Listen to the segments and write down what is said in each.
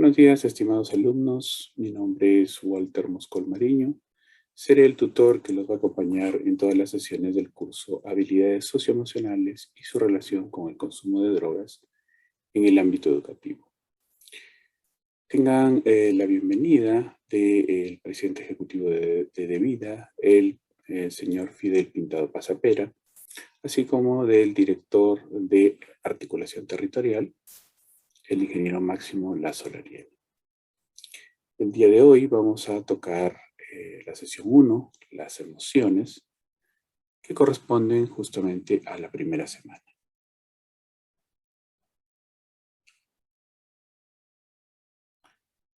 Buenos días, estimados alumnos. Mi nombre es Walter Moscol Mariño. Seré el tutor que los va a acompañar en todas las sesiones del curso Habilidades Socioemocionales y su relación con el consumo de drogas en el ámbito educativo. Tengan la bienvenida del presidente ejecutivo de DeVida, el señor Fidel Pintado Pasapera, así como del director de Articulación Territorial, el ingeniero Máximo Lazo Lariel. El día de hoy vamos a tocar la sesión 1, las emociones, que corresponden justamente a la primera semana.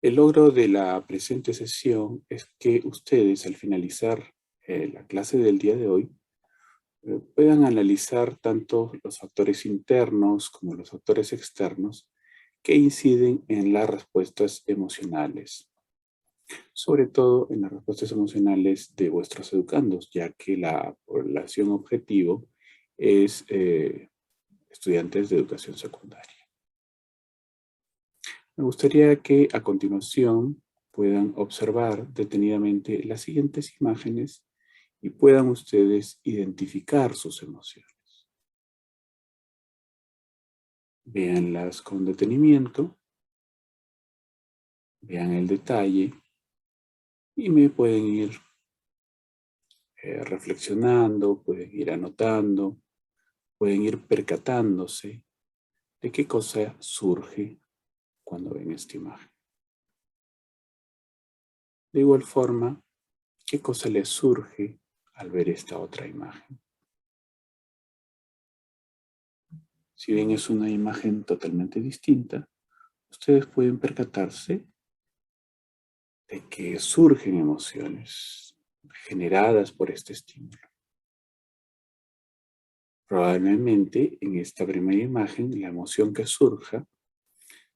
El logro de la presente sesión es que ustedes, al finalizar la clase del día de hoy, puedan analizar tanto los factores internos como los factores externos que inciden en las respuestas emocionales, sobre todo en las respuestas emocionales de vuestros educandos, ya que la población objetivo es estudiantes de educación secundaria. Me gustaría que a continuación puedan observar detenidamente las siguientes imágenes y puedan ustedes identificar sus emociones. Véanlas con detenimiento, vean el detalle y me pueden ir reflexionando, pueden ir anotando, pueden ir percatándose de qué cosa surge cuando ven esta imagen. De igual forma, ¿qué cosa les surge al ver esta otra imagen? Si bien es una imagen totalmente distinta, ustedes pueden percatarse de que surgen emociones generadas por este estímulo. Probablemente en esta primera imagen la emoción que surja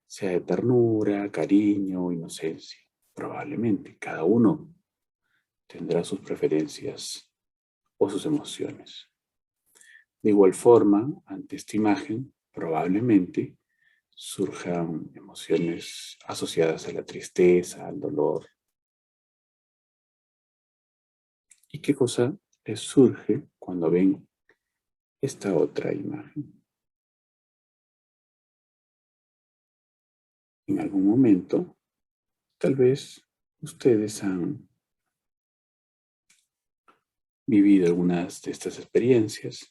sea de ternura, cariño, inocencia. Probablemente cada uno tendrá sus preferencias o sus emociones. De igual forma, ante esta imagen, probablemente surjan emociones asociadas a la tristeza, al dolor. ¿Y qué cosa les surge cuando ven esta otra imagen? En algún momento, tal vez ustedes han vivido algunas de estas experiencias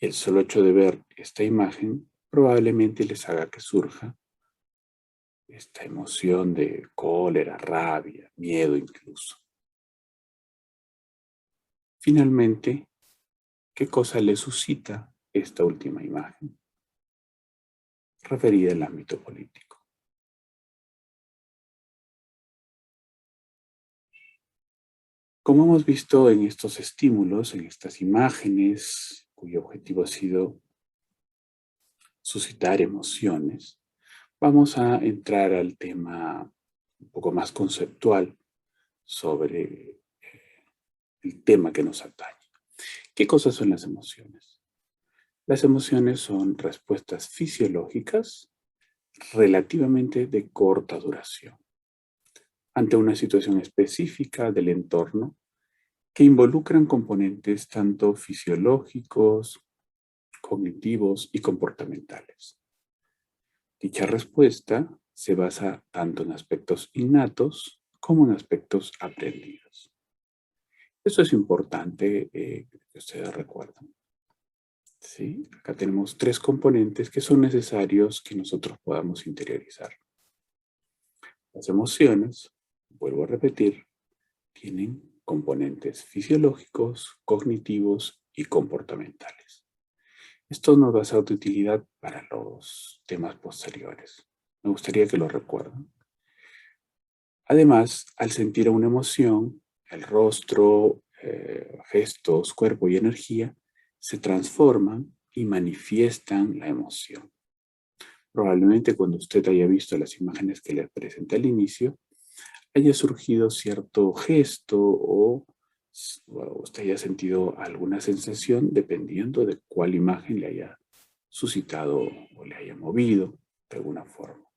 y el solo hecho de ver esta imagen probablemente les haga que surja esta emoción de cólera, rabia, miedo incluso. Finalmente, ¿qué cosa le suscita esta última imagen? Referida al ámbito político. Como hemos visto en estos estímulos, en estas imágenes, cuyo objetivo ha sido suscitar emociones, vamos a entrar al tema un poco más conceptual sobre el tema que nos atañe. ¿Qué cosas son las emociones? Las emociones son respuestas fisiológicas relativamente de corta duración ante una situación específica del entorno que involucran componentes tanto fisiológicos, cognitivos y comportamentales. Dicha respuesta se basa tanto en aspectos innatos como en aspectos aprendidos. Eso es importante que ustedes recuerden. ¿Sí? Acá tenemos 3 componentes que son necesarios que nosotros podamos interiorizar. Las emociones, vuelvo a repetir, tienen componentes fisiológicos, cognitivos y comportamentales. Esto nos va a ser de utilidad para los temas posteriores. Me gustaría que lo recuerden. Además, al sentir una emoción, el rostro, gestos, cuerpo y energía se transforman y manifiestan la emoción. Probablemente cuando usted haya visto las imágenes que le presenté al inicio, haya surgido cierto gesto o usted haya sentido alguna sensación dependiendo de cuál imagen le haya suscitado o le haya movido de alguna forma.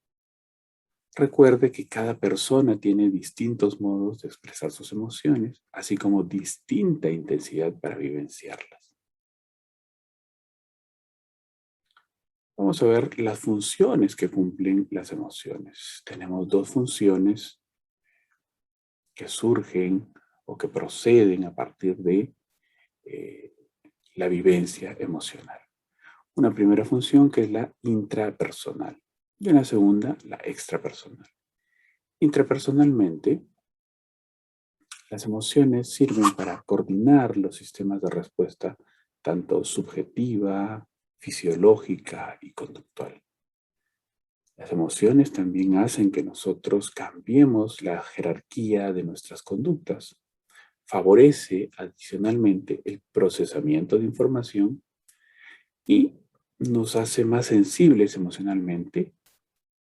Recuerde que cada persona tiene distintos modos de expresar sus emociones, así como distinta intensidad para vivenciarlas. Vamos a ver las funciones que cumplen las emociones. Tenemos dos funciones que surgen o que proceden a partir de la vivencia emocional. Una primera función que es la intrapersonal y una segunda, la extrapersonal. Intrapersonalmente, las emociones sirven para coordinar los sistemas de respuesta tanto subjetiva, fisiológica y conductual. Las emociones también hacen que nosotros cambiemos la jerarquía de nuestras conductas. Favorece adicionalmente el procesamiento de información y nos hace más sensibles emocionalmente,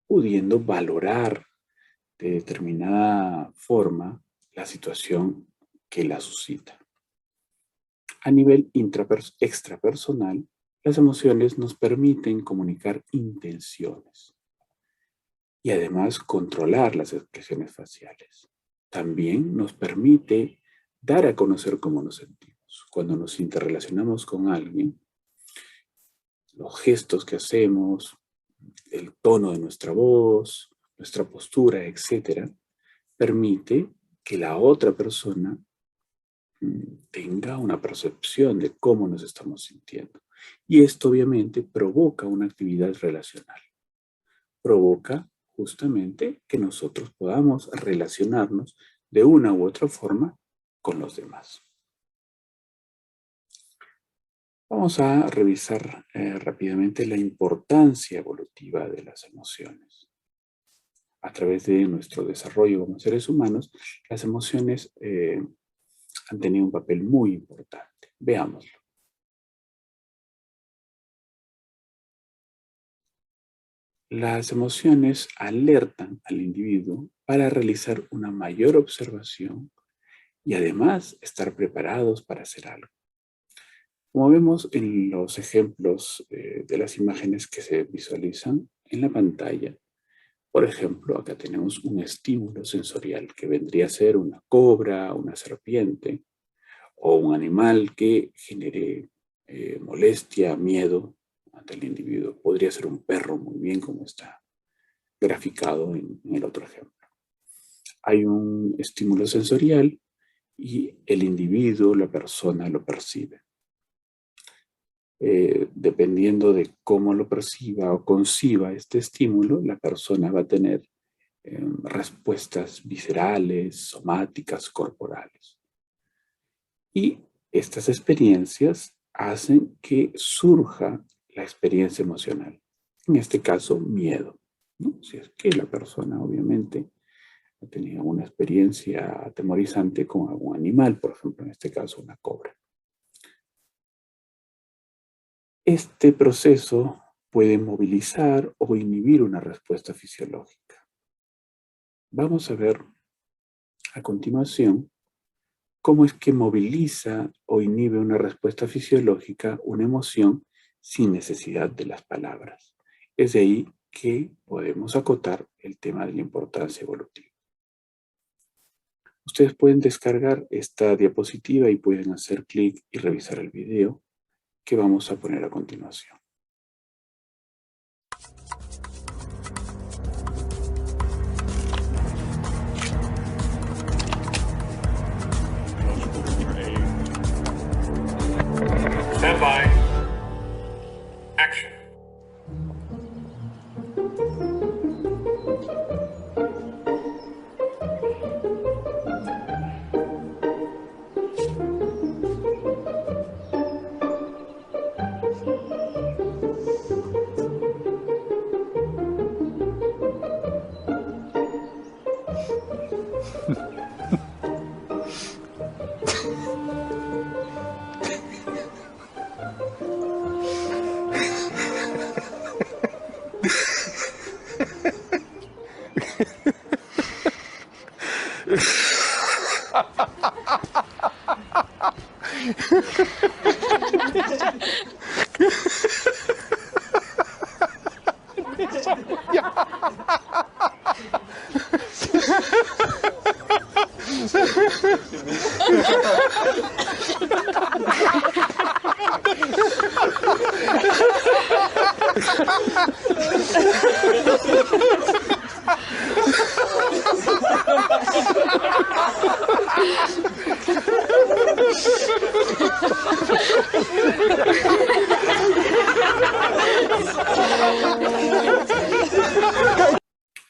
pudiendo valorar de determinada forma la situación que la suscita. A nivel extrapersonal, las emociones nos permiten comunicar intenciones y además controlar las expresiones faciales. También nos permite dar a conocer cómo nos sentimos. Cuando nos interrelacionamos con alguien, los gestos que hacemos, el tono de nuestra voz, nuestra postura, etcétera, permite que la otra persona tenga una percepción de cómo nos estamos sintiendo. Y esto obviamente provoca una actividad relacional. Provoca justamente que nosotros podamos relacionarnos de una u otra forma con los demás. Vamos a revisar rápidamente la importancia evolutiva de las emociones. A través de nuestro desarrollo como seres humanos, las emociones han tenido un papel muy importante. Veámoslo. Las emociones alertan al individuo para realizar una mayor observación y además estar preparados para hacer algo. Como vemos en los ejemplos de las imágenes que se visualizan en la pantalla, por ejemplo, acá tenemos un estímulo sensorial que vendría a ser una cobra, una serpiente o un animal que genere molestia, miedo ante el individuo. Podría ser un perro, muy bien como está graficado en el otro ejemplo. Hay un estímulo sensorial y el individuo, la persona, lo percibe. Dependiendo de cómo lo perciba o conciba este estímulo, la persona va a tener respuestas viscerales, somáticas, corporales. Y estas experiencias hacen que surja la experiencia emocional. En este caso, miedo, ¿no? Si es que la persona obviamente ha tenido una experiencia atemorizante con algún animal, por ejemplo, en este caso una cobra. Este proceso puede movilizar o inhibir una respuesta fisiológica. Vamos a ver a continuación cómo es que moviliza o inhibe una respuesta fisiológica, una emoción, sin necesidad de las palabras. Es de ahí que podemos acotar el tema de la importancia evolutiva. Ustedes pueden descargar esta diapositiva y pueden hacer clic y revisar el video que vamos a poner a continuación. Stand by. Action.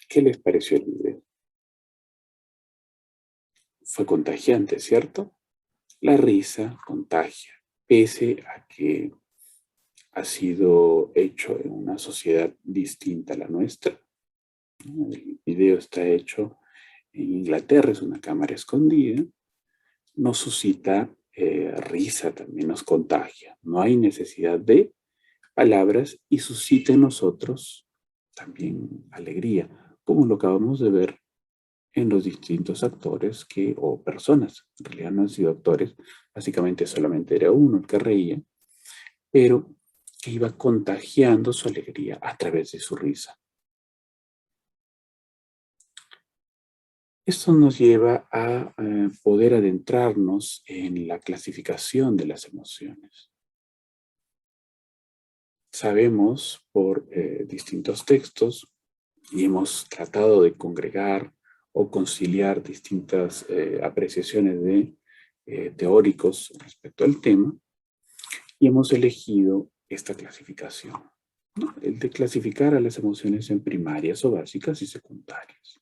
¿Qué les pareció el video? Fue contagiante, ¿cierto? La risa contagia, pese a que ha sido hecho en una sociedad distinta a la nuestra. El video está hecho en Inglaterra, es una cámara escondida, nos suscita risa, también nos contagia. No hay necesidad de palabras y suscita en nosotros también alegría, como lo acabamos de ver en los distintos actores o personas, en realidad no han sido actores, básicamente solamente era uno el que reía, pero que iba contagiando su alegría a través de su risa. Esto nos lleva a poder adentrarnos en la clasificación de las emociones. Sabemos por distintos textos y hemos tratado de congregar o conciliar distintas apreciaciones de teóricos respecto al tema y hemos elegido esta clasificación, ¿no? El de clasificar a las emociones en primarias o básicas y secundarias.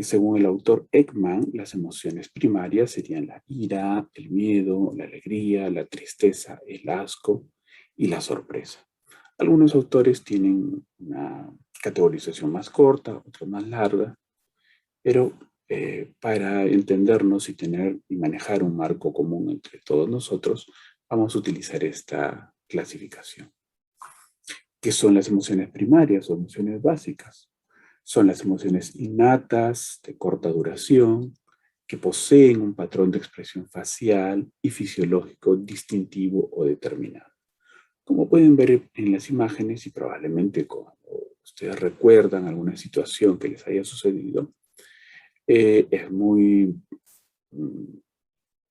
Según el autor Ekman, las emociones primarias serían la ira, el miedo, la alegría, la tristeza, el asco y la sorpresa. Algunos autores tienen una categorización más corta, otros más larga, pero para entendernos y tener y manejar un marco común entre todos nosotros, vamos a utilizar esta clasificación. ¿Qué son las emociones primarias o emociones básicas? Son las emociones innatas, de corta duración, que poseen un patrón de expresión facial y fisiológico distintivo o determinado. Como pueden ver en las imágenes y probablemente cuando ustedes recuerdan alguna situación que les haya sucedido, es muy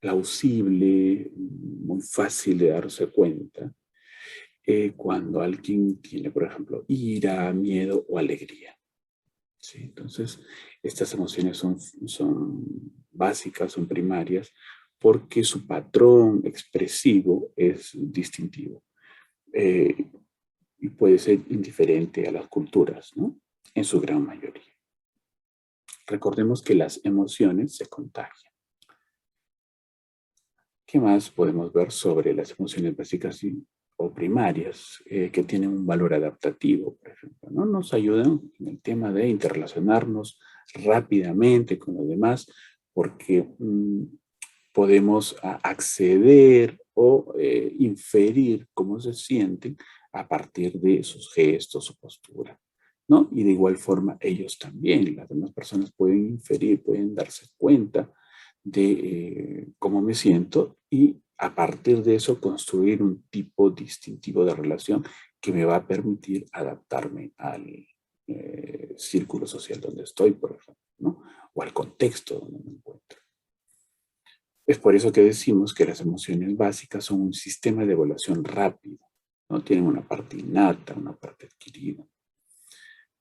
plausible, muy fácil de darse cuenta cuando alguien tiene, por ejemplo, ira, miedo o alegría. ¿Sí? Entonces, estas emociones son básicas, son primarias, porque su patrón expresivo es distintivo y puede ser indiferente a las culturas, ¿no? En su gran mayoría. Recordemos que las emociones se contagian. ¿Qué más podemos ver sobre las emociones básicas o primarias que tienen un valor adaptativo, por ejemplo, ¿no? Nos ayudan en el tema de interrelacionarnos rápidamente con los demás porque podemos acceder o inferir cómo se sienten a partir de sus gestos, su postura, ¿no? Y de igual forma ellos también, las demás personas pueden inferir, pueden darse cuenta de cómo me siento y a partir de eso construir un tipo distintivo de relación que me va a permitir adaptarme al círculo social donde estoy, por ejemplo, ¿no? O al contexto donde me encuentro. Es por eso que decimos que las emociones básicas son un sistema de evaluación rápido, ¿no? Tienen una parte innata, una parte adquirida.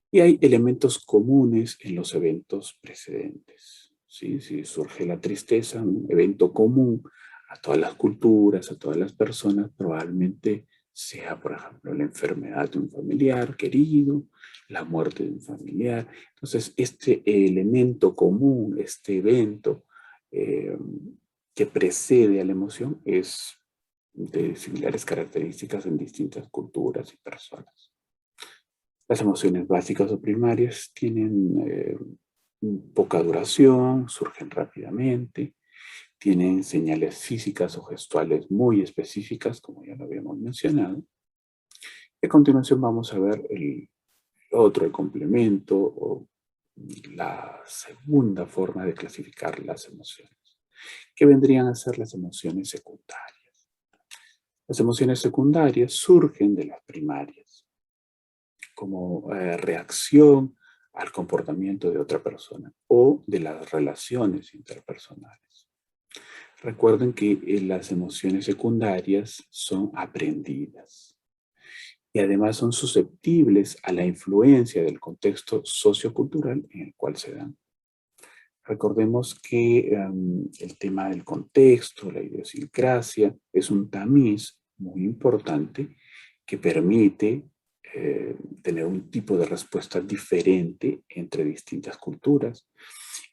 Y hay elementos comunes en los eventos precedentes. ¿Sí? Si surge la tristeza, un evento común a todas las culturas, a todas las personas, probablemente sea, por ejemplo, la enfermedad de un familiar querido, la muerte de un familiar. Entonces, este elemento común, este evento que precede a la emoción es de similares características en distintas culturas y personas. Las emociones básicas o primarias tienen poca duración, surgen rápidamente, tienen señales físicas o gestuales muy específicas, como ya lo habíamos mencionado. A continuación vamos a ver el complemento o la segunda forma de clasificar las emociones, que vendrían a ser las emociones secundarias. Las emociones secundarias surgen de las primarias como reacción al comportamiento de otra persona o de las relaciones interpersonales. Recuerden que las emociones secundarias son aprendidas y además son susceptibles a la influencia del contexto sociocultural en el cual se dan. Recordemos que el tema del contexto, la idiosincrasia, es un tamiz muy importante que permite tener un tipo de respuesta diferente entre distintas culturas,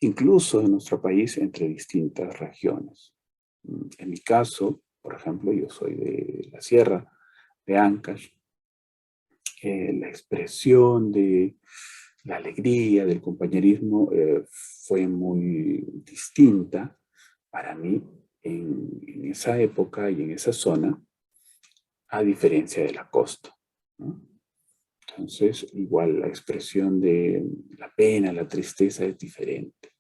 incluso en nuestro país entre distintas regiones. En mi caso, por ejemplo, yo soy de la Sierra de Ancash. La expresión de la alegría, del compañerismo, fue muy distinta para mí en esa época y en esa zona, a diferencia de la costa, ¿no? Entonces, igual la expresión de la pena, la tristeza es diferente.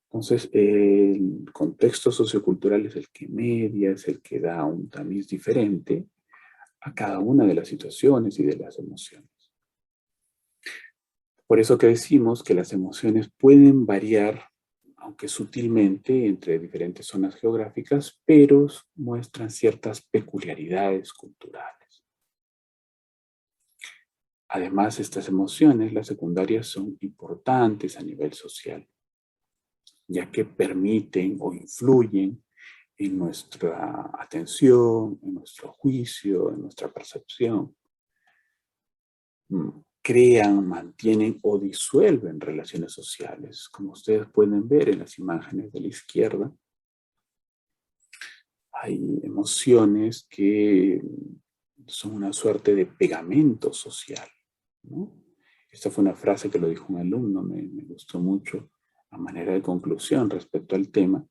Entonces, el contexto sociocultural es el que media, es el que da un tamiz diferente a cada una de las situaciones y de las emociones. Por eso que decimos que las emociones pueden variar, aunque sutilmente, entre diferentes zonas geográficas, pero muestran ciertas peculiaridades culturales. Además, estas emociones, las secundarias, son importantes a nivel social, ya que permiten o influyen en nuestra atención, en nuestro juicio, en nuestra percepción. Crean, mantienen o disuelven relaciones sociales. Como ustedes pueden ver en las imágenes de la izquierda, hay emociones que son una suerte de pegamento social, ¿no? Esta fue una frase que lo dijo un alumno, me gustó mucho a manera de conclusión respecto al tema,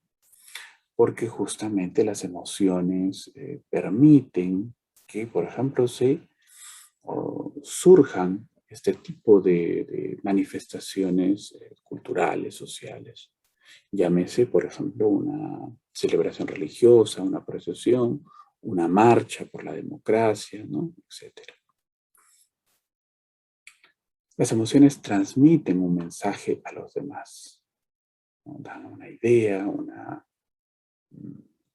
porque justamente las emociones permiten que, por ejemplo, surjan este tipo de manifestaciones culturales, sociales. Llámese, por ejemplo, una celebración religiosa, una procesión, una marcha por la democracia, ¿no? Etcétera. Las emociones transmiten un mensaje a los demás, ¿no? Dan una idea, un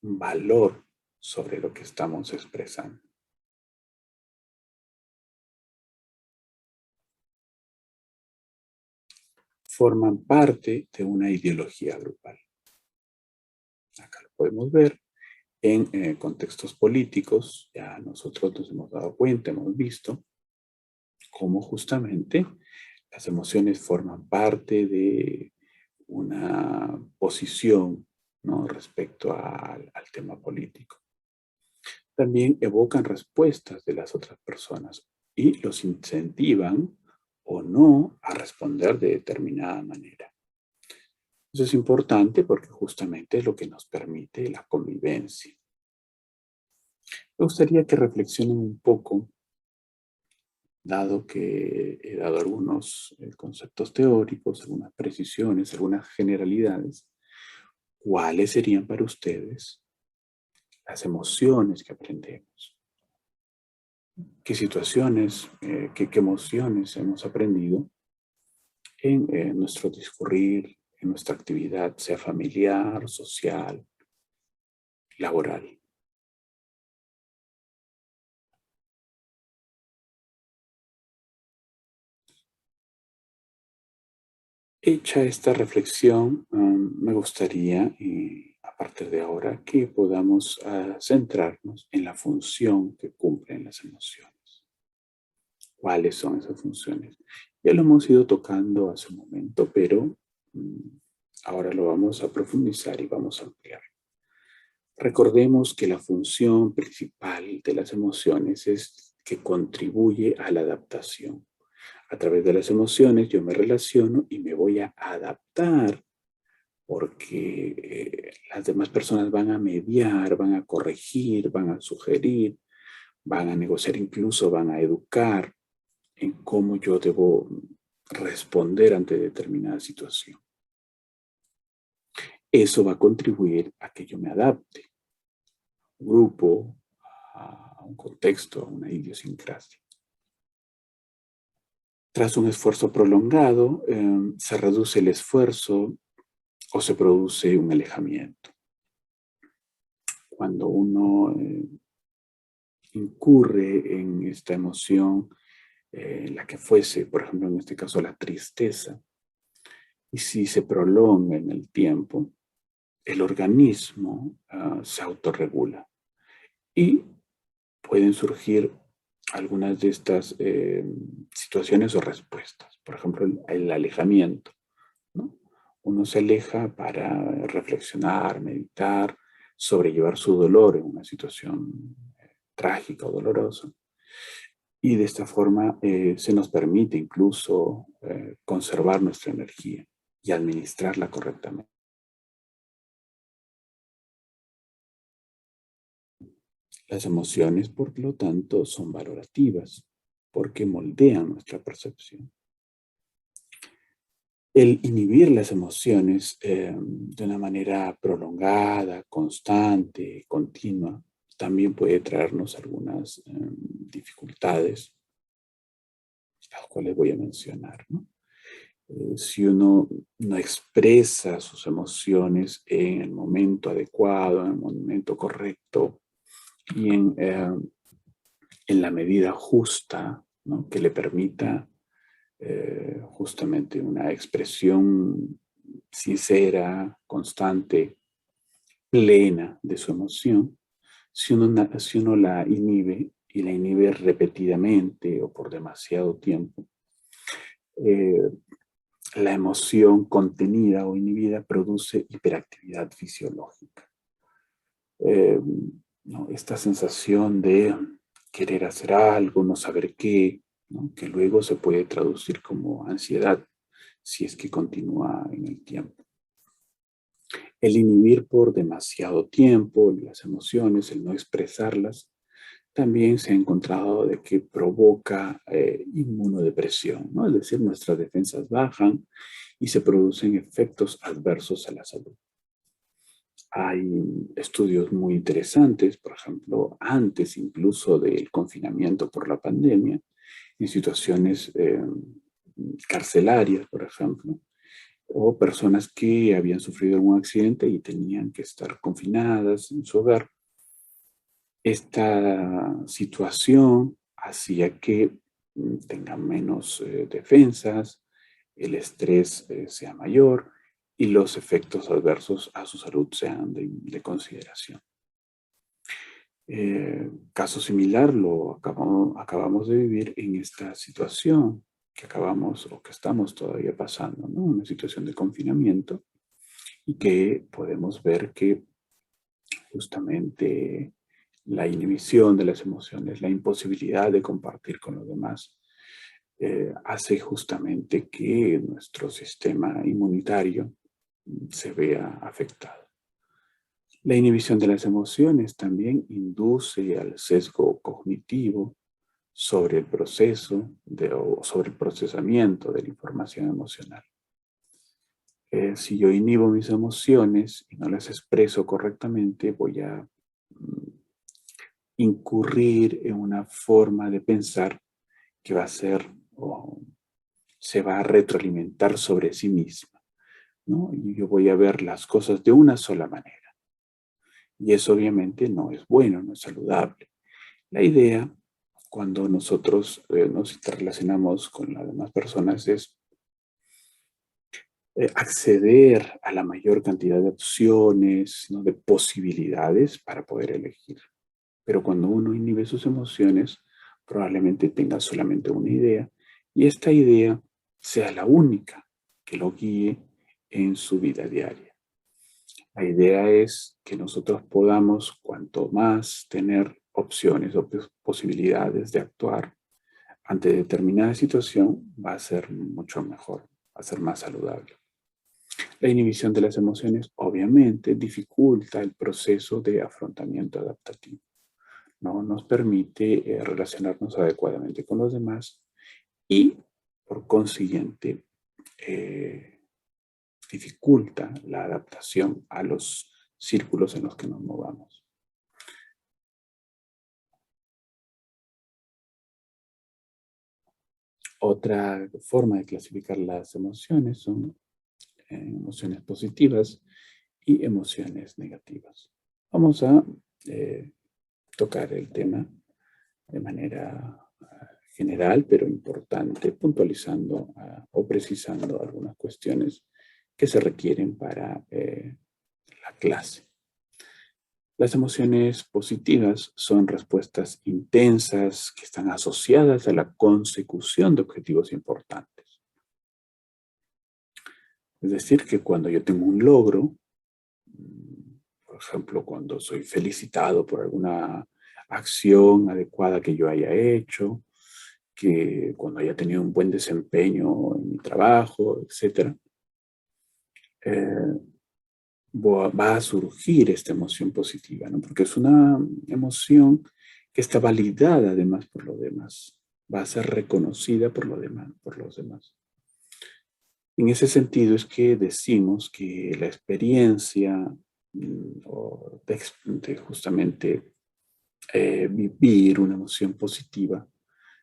valor sobre lo que estamos expresando. Forman parte de una ideología grupal. Acá lo podemos ver en contextos políticos. Ya nosotros nos hemos dado cuenta, hemos visto cómo justamente las emociones forman parte de una posición, ¿no?, respecto al tema político. También evocan respuestas de las otras personas y los incentivan o no a responder de determinada manera. Eso es importante porque justamente es lo que nos permite la convivencia. Me gustaría que reflexionen un poco, dado que he dado algunos conceptos teóricos, algunas precisiones, algunas generalidades. ¿Cuáles serían para ustedes las emociones que aprendemos? ¿Qué situaciones, qué emociones hemos aprendido en nuestro discurrir, en nuestra actividad, sea familiar, social, laboral? Hecha esta reflexión, me gustaría, a partir de ahora, que podamos centrarnos en la función que cumplen las emociones. ¿Cuáles son esas funciones? Ya lo hemos ido tocando hace un momento, pero ahora lo vamos a profundizar y vamos a ampliar. Recordemos que la función principal de las emociones es que contribuye a la adaptación. A través de las emociones yo me relaciono y me voy a adaptar porque las demás personas van a mediar, van a corregir, van a sugerir, van a negociar, incluso van a educar en cómo yo debo responder ante determinada situación. Eso va a contribuir a que yo me adapte a un grupo, a un contexto, a una idiosincrasia. Tras un esfuerzo prolongado, se reduce el esfuerzo o se produce un alejamiento. Cuando uno incurre en esta emoción, la que fuese, por ejemplo, en este caso la tristeza, y si se prolonga en el tiempo, el organismo se autorregula y pueden surgir algunas de estas situaciones o respuestas. Por ejemplo, el alejamiento, ¿no? Uno se aleja para reflexionar, meditar, sobrellevar su dolor en una situación trágica o dolorosa. Y de esta forma se nos permite incluso conservar nuestra energía y administrarla correctamente. Las emociones, por lo tanto, son valorativas porque moldean nuestra percepción. El inhibir las emociones de una manera prolongada, constante, continua, también puede traernos algunas dificultades, las cuales voy a mencionar, ¿no? Si uno no expresa sus emociones en el momento adecuado, en el momento correcto y en la medida justa, ¿no? Que le permita justamente una expresión sincera, constante, plena de su emoción, si uno la inhibe y la inhibe repetidamente o por demasiado tiempo, eh, la emoción contenida o inhibida produce hiperactividad fisiológica. Eh, ¿No? Esta sensación de querer hacer algo, no saber qué, ¿no? Que luego se puede traducir como ansiedad si es que continúa en el tiempo. El inhibir por demasiado tiempo las emociones, el no expresarlas, también se ha encontrado de que provoca inmunodepresión, ¿no? Es decir, nuestras defensas bajan y se producen efectos adversos a la salud. Hay estudios muy interesantes, por ejemplo, antes incluso del confinamiento por la pandemia, en situaciones carcelarias, por ejemplo, o personas que habían sufrido algún accidente y tenían que estar confinadas en su hogar. Esta situación hacía que tengan menos defensas, el estrés sea mayor y los efectos adversos a su salud sean de consideración. Caso similar lo acabamos de vivir en esta situación que acabamos o que estamos todavía pasando, ¿no? Una situación de confinamiento y que podemos ver que justamente la inhibición de las emociones, la imposibilidad de compartir con los demás, hace justamente que nuestro sistema inmunitario se vea afectado. La inhibición de las emociones también induce al sesgo cognitivo sobre el proceso o sobre el procesamiento de la información emocional. Si yo inhibo mis emociones y no las expreso correctamente, voy a incurrir en una forma de pensar que va a ser o se va a retroalimentar sobre sí misma, ¿no? Y yo voy a ver las cosas de una sola manera. Y eso obviamente no es bueno, no es saludable. La idea, cuando nosotros nos relacionamos con las demás personas, es acceder a la mayor cantidad de opciones, ¿no? De posibilidades para poder elegir. Pero cuando uno inhibe sus emociones, probablemente tenga solamente una idea y esta idea sea la única que lo guíe en su vida diaria. La idea es que nosotros podamos, cuanto más tener opciones o posibilidades de actuar ante determinada situación, va a ser mucho mejor, va a ser más saludable. La inhibición de las emociones obviamente dificulta el proceso de afrontamiento adaptativo. No nos permite relacionarnos adecuadamente con los demás y, por consiguiente, dificulta la adaptación a los círculos en los que nos movamos. Otra forma de clasificar las emociones son emociones positivas y emociones negativas. Vamos a tocar el tema de manera general, pero importante, puntualizando o precisando algunas cuestiones que se requieren para la clase. Las emociones positivas son respuestas intensas que están asociadas a la consecución de objetivos importantes. Es decir, que cuando yo tengo un logro, por ejemplo, cuando soy felicitado por alguna acción adecuada que yo haya hecho, que cuando haya tenido un buen desempeño en mi trabajo, etc., va a surgir esta emoción positiva, ¿no? Porque es una emoción que está validada además por los demás, va a ser reconocida por los demás. En ese sentido es que decimos que la experiencia de justamente vivir una emoción positiva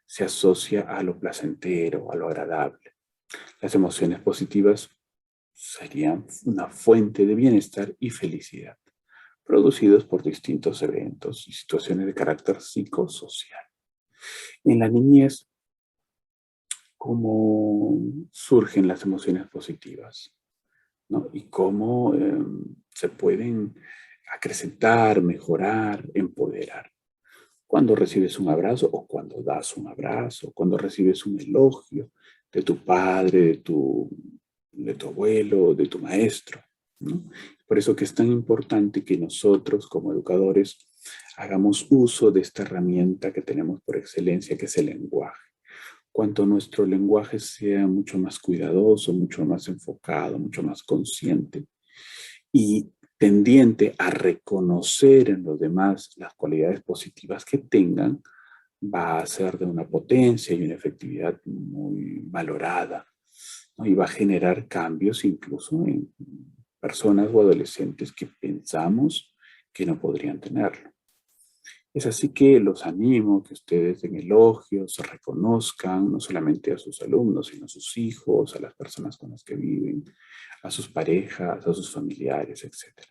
se asocia a lo placentero, a lo agradable. Las emociones positivas serían una fuente de bienestar y felicidad, producidos por distintos eventos y situaciones de carácter psicosocial. En la niñez, ¿cómo surgen las emociones positivas? ¿No? Y cómo se pueden acrecentar, mejorar, empoderar. Cuando recibes un abrazo o cuando das un abrazo, cuando recibes un elogio de tu padre, de tu abuelo, de tu maestro, ¿no? Por eso que es tan importante que nosotros como educadores hagamos uso de esta herramienta que tenemos por excelencia, que es el lenguaje. Cuanto nuestro lenguaje sea mucho más cuidadoso, mucho más enfocado, mucho más consciente y tendiente a reconocer en los demás las cualidades positivas que tengan, va a ser de una potencia y una efectividad muy valorada, ¿no? Y va a generar cambios incluso en personas o adolescentes que pensamos que no podrían tenerlo. Es así que los animo que ustedes den elogios, reconozcan no solamente a sus alumnos, sino a sus hijos, a las personas con las que viven, a sus parejas, a sus familiares, etc.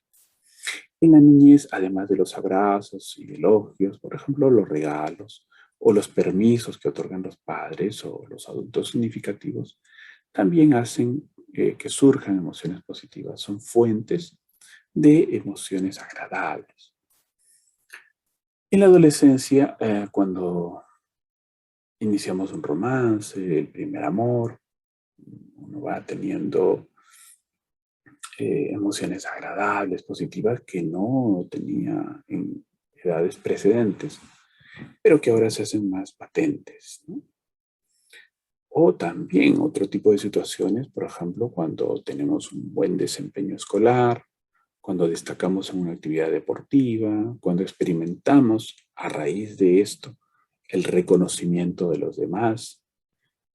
En la niñez, además de los abrazos y elogios, por ejemplo, los regalos o los permisos que otorgan los padres o los adultos significativos, también hacen que surjan emociones positivas. Son fuentes de emociones agradables. En la adolescencia, cuando iniciamos un romance, el primer amor, uno va teniendo emociones agradables, positivas, que no tenía en edades precedentes, pero que ahora se hacen más patentes, ¿no? O también otro tipo de situaciones, por ejemplo, cuando tenemos un buen desempeño escolar, cuando destacamos en una actividad deportiva, cuando experimentamos a raíz de esto el reconocimiento de los demás,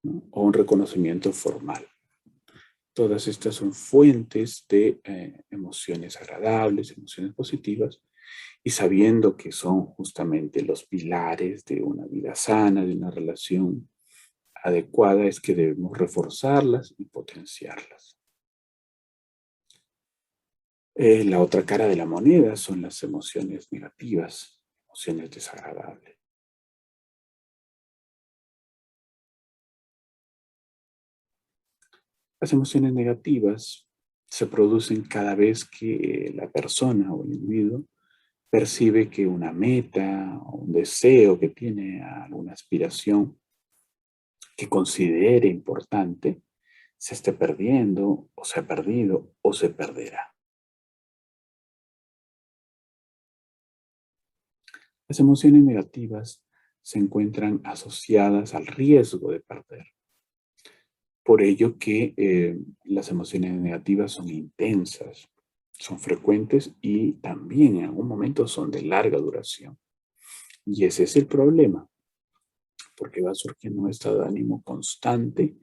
¿no? O un reconocimiento formal. Todas estas son fuentes de emociones agradables, emociones positivas, y sabiendo que son justamente los pilares de una vida sana, de una relación adecuada, es que debemos reforzarlas y potenciarlas. La otra cara de la moneda son las emociones negativas, emociones desagradables. Las emociones negativas se producen cada vez que la persona o el individuo percibe que una meta o un deseo que tiene, alguna aspiración que considere importante, se esté perdiendo o se ha perdido o se perderá. Las emociones negativas se encuentran asociadas al riesgo de perder. Por ello que las emociones negativas son intensas, son frecuentes y también en algún momento son de larga duración. Y ese es el problema, porque va surgiendo un estado de ánimo constante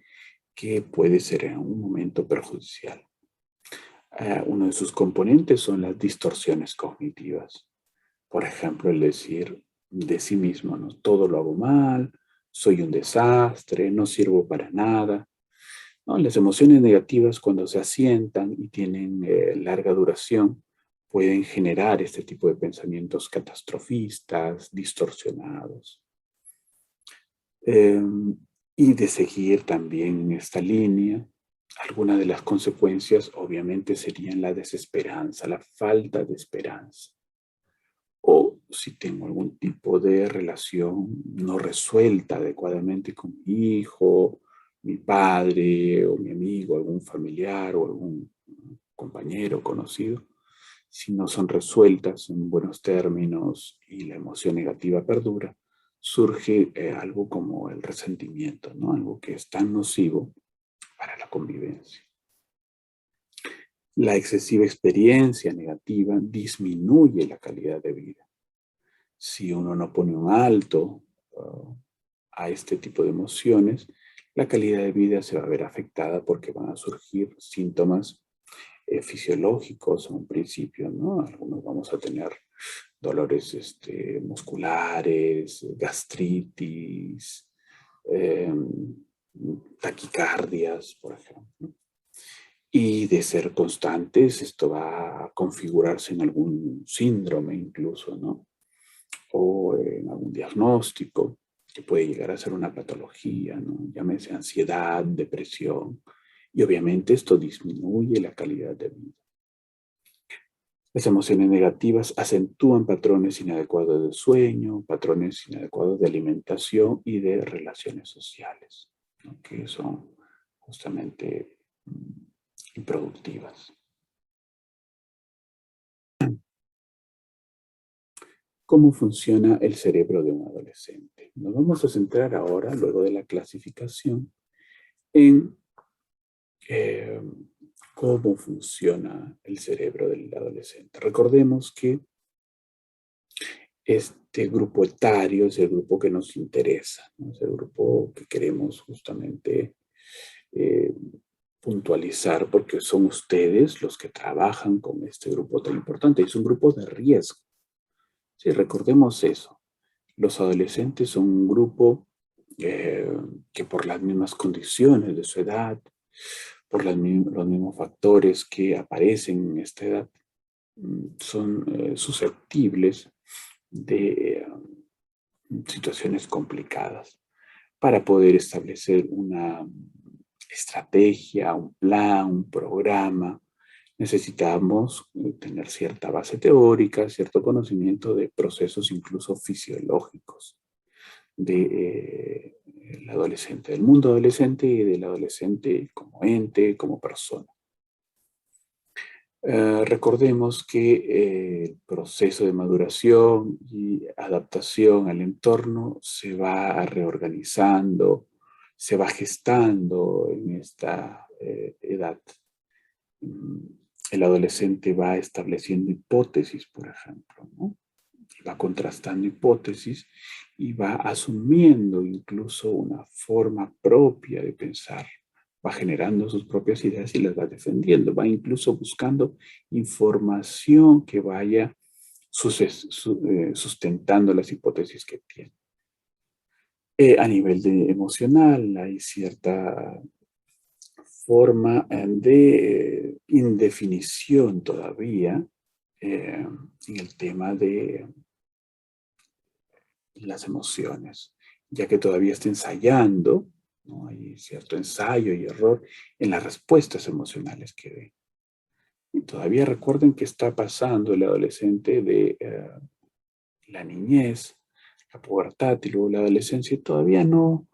que puede ser en un momento perjudicial. Uno de sus componentes son las distorsiones cognitivas. Por ejemplo, el decir de sí mismo, ¿no? Todo lo hago mal, soy un desastre, no sirvo para nada, ¿no? Las emociones negativas, cuando se asientan y tienen larga duración, pueden generar este tipo de pensamientos catastrofistas, distorsionados. Y de seguir también en esta línea, algunas de las consecuencias obviamente serían la desesperanza, la falta de esperanza. O si tengo algún tipo de relación no resuelta adecuadamente con mi hijo, mi padre o mi amigo, algún familiar o algún compañero conocido, si no son resueltas en buenos términos y la emoción negativa perdura, surge algo como el resentimiento, ¿no? Algo que es tan nocivo para la convivencia. La excesiva experiencia negativa disminuye la calidad de vida. Si uno no pone un alto a este tipo de emociones, la calidad de vida se va a ver afectada porque van a surgir síntomas fisiológicos en un principio, ¿no? Algunos vamos a tener dolores musculares, gastritis, taquicardias, por ejemplo. Y de ser constantes, esto va a configurarse en algún síndrome incluso, ¿no? O en algún diagnóstico que puede llegar a ser una patología, ¿no? Llámese ansiedad, depresión. Y obviamente esto disminuye la calidad de vida. Las emociones negativas acentúan patrones inadecuados de sueño, patrones inadecuados de alimentación y de relaciones sociales, ¿no? Que son justamente improductivas. ¿Cómo funciona el cerebro de un adolescente? Nos vamos a centrar ahora, luego de la clasificación, en cómo funciona el cerebro del adolescente. Recordemos que este grupo etario es el grupo que nos interesa, ¿no? Es el grupo que queremos justamente puntualizar porque son ustedes los que trabajan con este grupo tan importante. Es un grupo de riesgo. Sí, recordemos eso. Los adolescentes son un grupo que por las mismas condiciones de su edad, por los mismos factores que aparecen en esta edad, son susceptibles de situaciones complicadas. Para poder establecer una estrategia, un plan, un programa, necesitamos tener cierta base teórica, cierto conocimiento de procesos incluso fisiológicos del adolescente, del mundo adolescente y del adolescente como ente, como persona. Recordemos que el proceso de maduración y adaptación al entorno se va reorganizando, se va gestando en esta edad. El adolescente va estableciendo hipótesis, por ejemplo, ¿no? Y va contrastando hipótesis y va asumiendo incluso una forma propia de pensar, va generando sus propias ideas y las va defendiendo, va incluso buscando información que vaya sustentando las hipótesis que tiene. A nivel emocional hay cierta forma de indefinición todavía en el tema de las emociones, ya que todavía está ensayando, ¿no? Hay cierto ensayo y error en las respuestas emocionales que ve. Y todavía recuerden que está pasando el adolescente de la niñez, la pubertad y luego la adolescencia y todavía no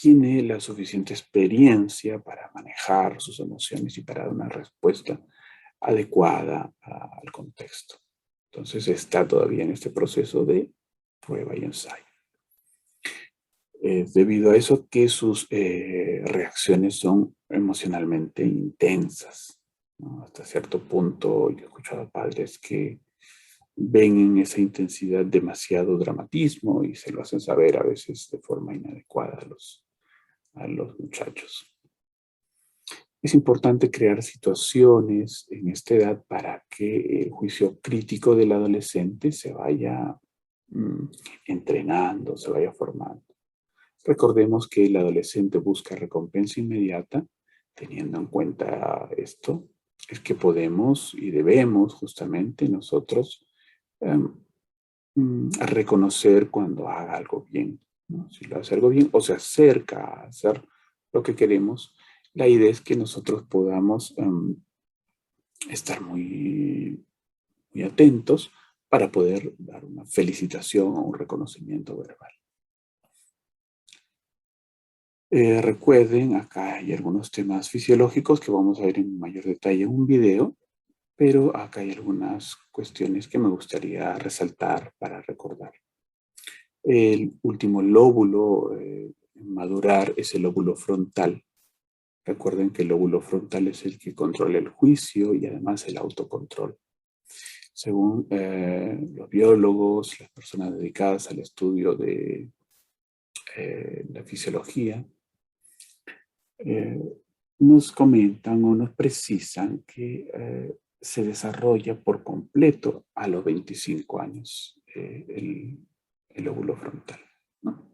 tiene la suficiente experiencia para manejar sus emociones y para dar una respuesta adecuada al contexto. Entonces está todavía en este proceso de prueba y ensayo. Debido a eso que sus reacciones son emocionalmente intensas, ¿no? Hasta cierto punto yo he escuchado a padres que ven en esa intensidad demasiado dramatismo y se lo hacen saber a veces de forma inadecuada a los muchachos. Es importante crear situaciones en esta edad para que el juicio crítico del adolescente se vaya entrenando, se vaya formando. Recordemos que el adolescente busca recompensa inmediata. Teniendo en cuenta esto, es que podemos y debemos justamente nosotros reconocer cuando haga algo bien ¿no? Si lo hace algo bien o se acerca a hacer lo que queremos, la idea es que nosotros podamos estar muy atentos para poder dar una felicitación o un reconocimiento verbal. Recuerden, acá hay algunos temas fisiológicos que vamos a ver en mayor detalle en un video, pero acá hay algunas cuestiones que me gustaría resaltar para recordar. El último lóbulo en madurar es el lóbulo frontal. Recuerden que el lóbulo frontal es el que controla el juicio y además el autocontrol. Según los biólogos, las personas dedicadas al estudio de la fisiología, nos comentan o nos precisan que se desarrolla por completo a los 25 años el lóbulo frontal, ¿no?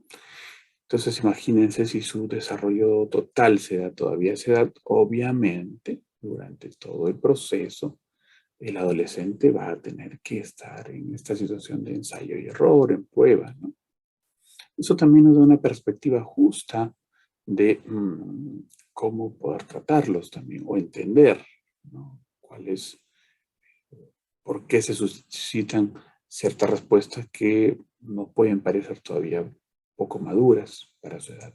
Entonces imagínense si su desarrollo total se da todavía a esa edad, obviamente durante todo el proceso el adolescente va a tener que estar en esta situación de ensayo y error, en prueba, ¿no? Eso también nos da una perspectiva justa de cómo poder tratarlos también o entender, ¿no? Por qué se suscitan ciertas respuestas que nos pueden parecer todavía poco maduras para su edad.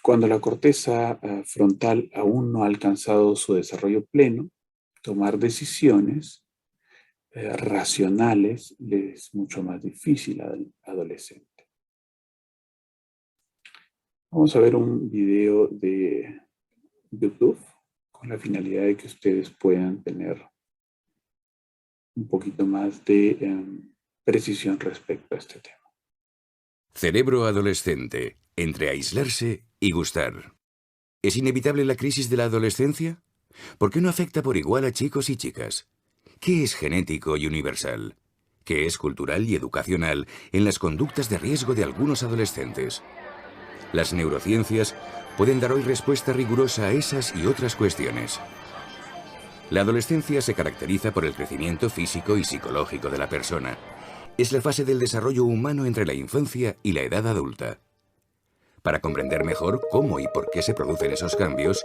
Cuando la corteza frontal aún no ha alcanzado su desarrollo pleno, tomar decisiones racionales le es mucho más difícil al adolescente. Vamos a ver un video de YouTube con la finalidad de que ustedes puedan tener un poquito más de precisión respecto a este tema. Cerebro adolescente, entre aislarse y gustar. ¿Es inevitable la crisis de la adolescencia? ¿Por qué no afecta por igual a chicos y chicas? ¿Qué es genético y universal? ¿Qué es cultural y educacional en las conductas de riesgo de algunos adolescentes? Las neurociencias pueden dar hoy respuesta rigurosa a esas y otras cuestiones. La adolescencia se caracteriza por el crecimiento físico y psicológico de la persona. Es la fase del desarrollo humano entre la infancia y la edad adulta. Para comprender mejor cómo y por qué se producen esos cambios,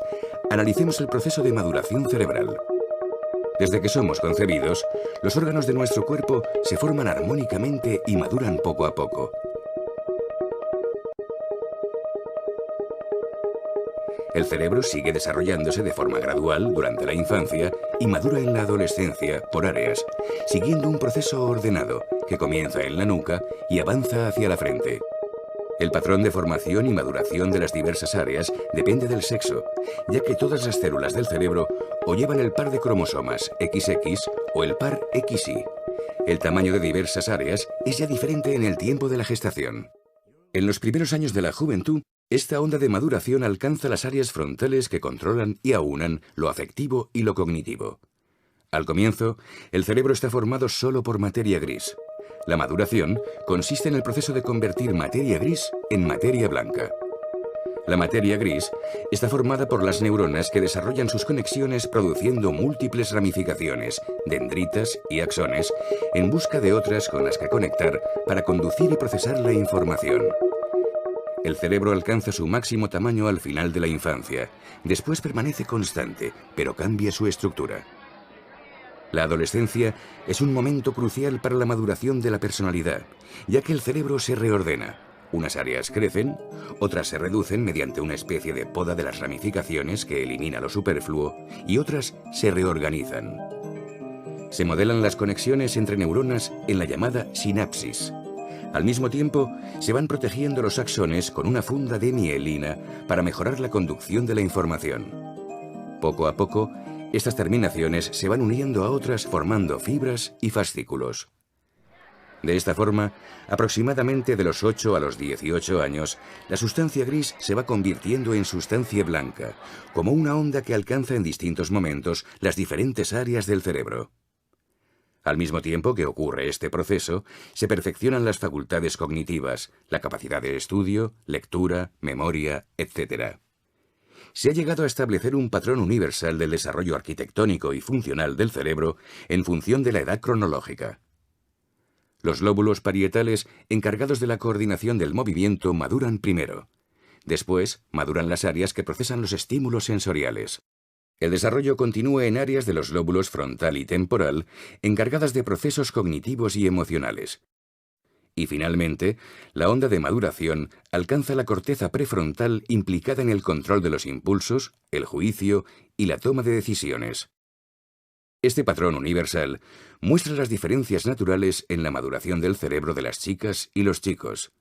analicemos el proceso de maduración cerebral. Desde que somos concebidos, los órganos de nuestro cuerpo se forman armónicamente y maduran poco a poco. El cerebro sigue desarrollándose de forma gradual durante la infancia y madura en la adolescencia por áreas, siguiendo un proceso ordenado que comienza en la nuca y avanza hacia la frente. El patrón de formación y maduración de las diversas áreas depende del sexo, ya que todas las células del cerebro o llevan el par de cromosomas XX o el par XY. El tamaño de diversas áreas es ya diferente en el tiempo de la gestación. En los primeros años de la juventud, esta onda de maduración alcanza las áreas frontales que controlan y aunan lo afectivo y lo cognitivo. Al comienzo, el cerebro está formado solo por materia gris. La maduración consiste en el proceso de convertir materia gris en materia blanca. La materia gris está formada por las neuronas que desarrollan sus conexiones produciendo múltiples ramificaciones, dendritas y axones, en busca de otras con las que conectar para conducir y procesar la información. El cerebro alcanza su máximo tamaño al final de la infancia. Después permanece constante, pero cambia su estructura. La adolescencia es un momento crucial para la maduración de la personalidad, ya que el cerebro se reordena. Unas áreas crecen, otras se reducen mediante una especie de poda de las ramificaciones que elimina lo superfluo, y otras se reorganizan. Se modelan las conexiones entre neuronas en la llamada sinapsis. Al mismo tiempo, se van protegiendo los axones con una funda de mielina para mejorar la conducción de la información. Poco a poco, estas terminaciones se van uniendo a otras formando fibras y fascículos. De esta forma, aproximadamente de los 8 a los 18 años, la sustancia gris se va convirtiendo en sustancia blanca, como una onda que alcanza en distintos momentos las diferentes áreas del cerebro. Al mismo tiempo que ocurre este proceso, se perfeccionan las facultades cognitivas, la capacidad de estudio, lectura, memoria, etc. Se ha llegado a establecer un patrón universal del desarrollo arquitectónico y funcional del cerebro en función de la edad cronológica. Los lóbulos parietales, encargados de la coordinación del movimiento, maduran primero. Después, maduran las áreas que procesan los estímulos sensoriales. El desarrollo continúa en áreas de los lóbulos frontal y temporal, encargadas de procesos cognitivos y emocionales. Y finalmente, la onda de maduración alcanza la corteza prefrontal implicada en el control de los impulsos, el juicio y la toma de decisiones. Este patrón universal muestra las diferencias naturales en la maduración del cerebro de las chicas y los chicos,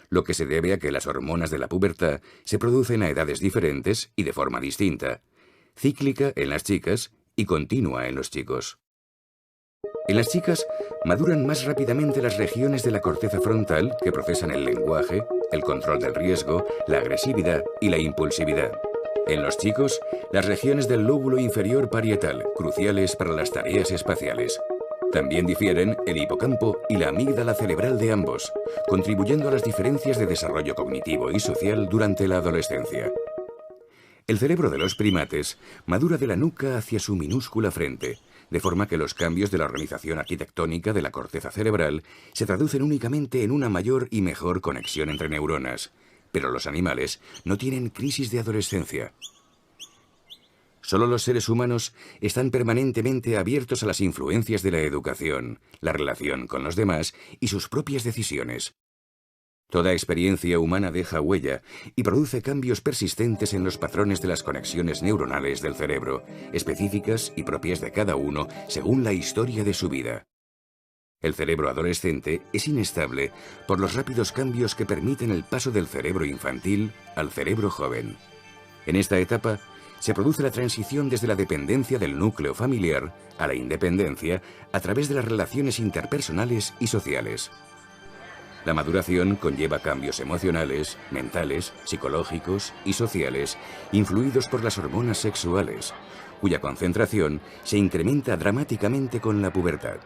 lo que se debe a que las hormonas de la pubertad se producen a edades diferentes y de forma distinta, cíclica en las chicas y continua en los chicos. En las chicas maduran más rápidamente las regiones de la corteza frontal que procesan el lenguaje, el control del riesgo, la agresividad y la impulsividad. En los chicos, las regiones del lóbulo inferior parietal, cruciales para las tareas espaciales. También difieren el hipocampo y la amígdala cerebral de ambos, contribuyendo a las diferencias de desarrollo cognitivo y social durante la adolescencia. El cerebro de los primates madura de la nuca hacia su minúscula frente, de forma que los cambios de la organización arquitectónica de la corteza cerebral se traducen únicamente en una mayor y mejor conexión entre neuronas. Pero los animales no tienen crisis de adolescencia. Solo los seres humanos están permanentemente abiertos a las influencias de la educación, la relación con los demás y sus propias decisiones. Toda experiencia humana deja huella y produce cambios persistentes en los patrones de las conexiones neuronales del cerebro, específicas y propias de cada uno según la historia de su vida. El cerebro adolescente es inestable por los rápidos cambios que permiten el paso del cerebro infantil al cerebro joven. En esta etapa se produce la transición desde la dependencia del núcleo familiar a la independencia a través de las relaciones interpersonales y sociales. La maduración conlleva cambios emocionales, mentales, psicológicos y sociales, influidos por las hormonas sexuales, cuya concentración se incrementa dramáticamente con la pubertad.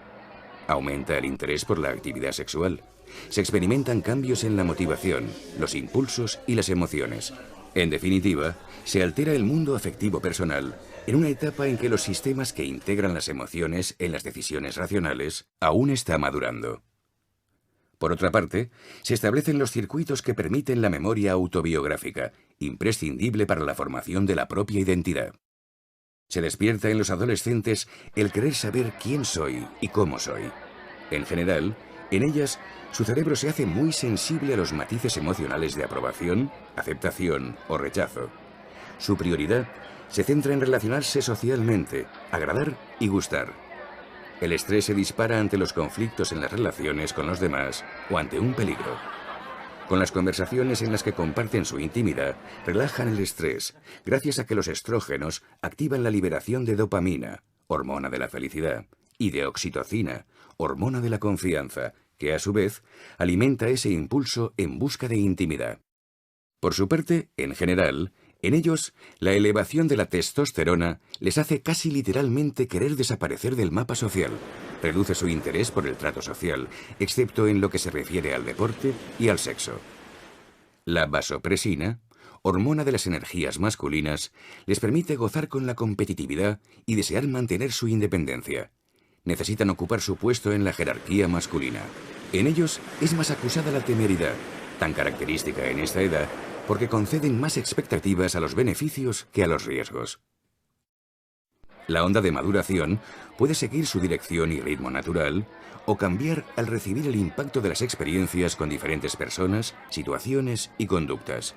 Aumenta el interés por la actividad sexual. Se experimentan cambios en la motivación, los impulsos y las emociones. En definitiva, se altera el mundo afectivo personal en una etapa en que los sistemas que integran las emociones en las decisiones racionales aún está madurando. Por otra parte, se establecen los circuitos que permiten la memoria autobiográfica, imprescindible para la formación de la propia identidad. Se despierta en los adolescentes el querer saber quién soy y cómo soy. En general, en ellas, su cerebro se hace muy sensible a los matices emocionales de aprobación, aceptación o rechazo. Su prioridad se centra en relacionarse socialmente, agradar y gustar. El estrés se dispara ante los conflictos en las relaciones con los demás o ante un peligro. Con las conversaciones en las que comparten su intimidad, relajan el estrés, gracias a que los estrógenos activan la liberación de dopamina, hormona de la felicidad, y de oxitocina, hormona de la confianza, que a su vez alimenta ese impulso en busca de intimidad. Por su parte, en general, en ellos, la elevación de la testosterona les hace casi literalmente querer desaparecer del mapa social. Reduce su interés por el trato social, excepto en lo que se refiere al deporte y al sexo. La vasopresina, hormona de las energías masculinas, les permite gozar con la competitividad y desear mantener su independencia. Necesitan ocupar su puesto en la jerarquía masculina. En ellos es más acusada la temeridad, tan característica en esta edad, porque conceden más expectativas a los beneficios que a los riesgos. La onda de maduración puede seguir su dirección y ritmo natural o cambiar al recibir el impacto de las experiencias con diferentes personas, situaciones y conductas.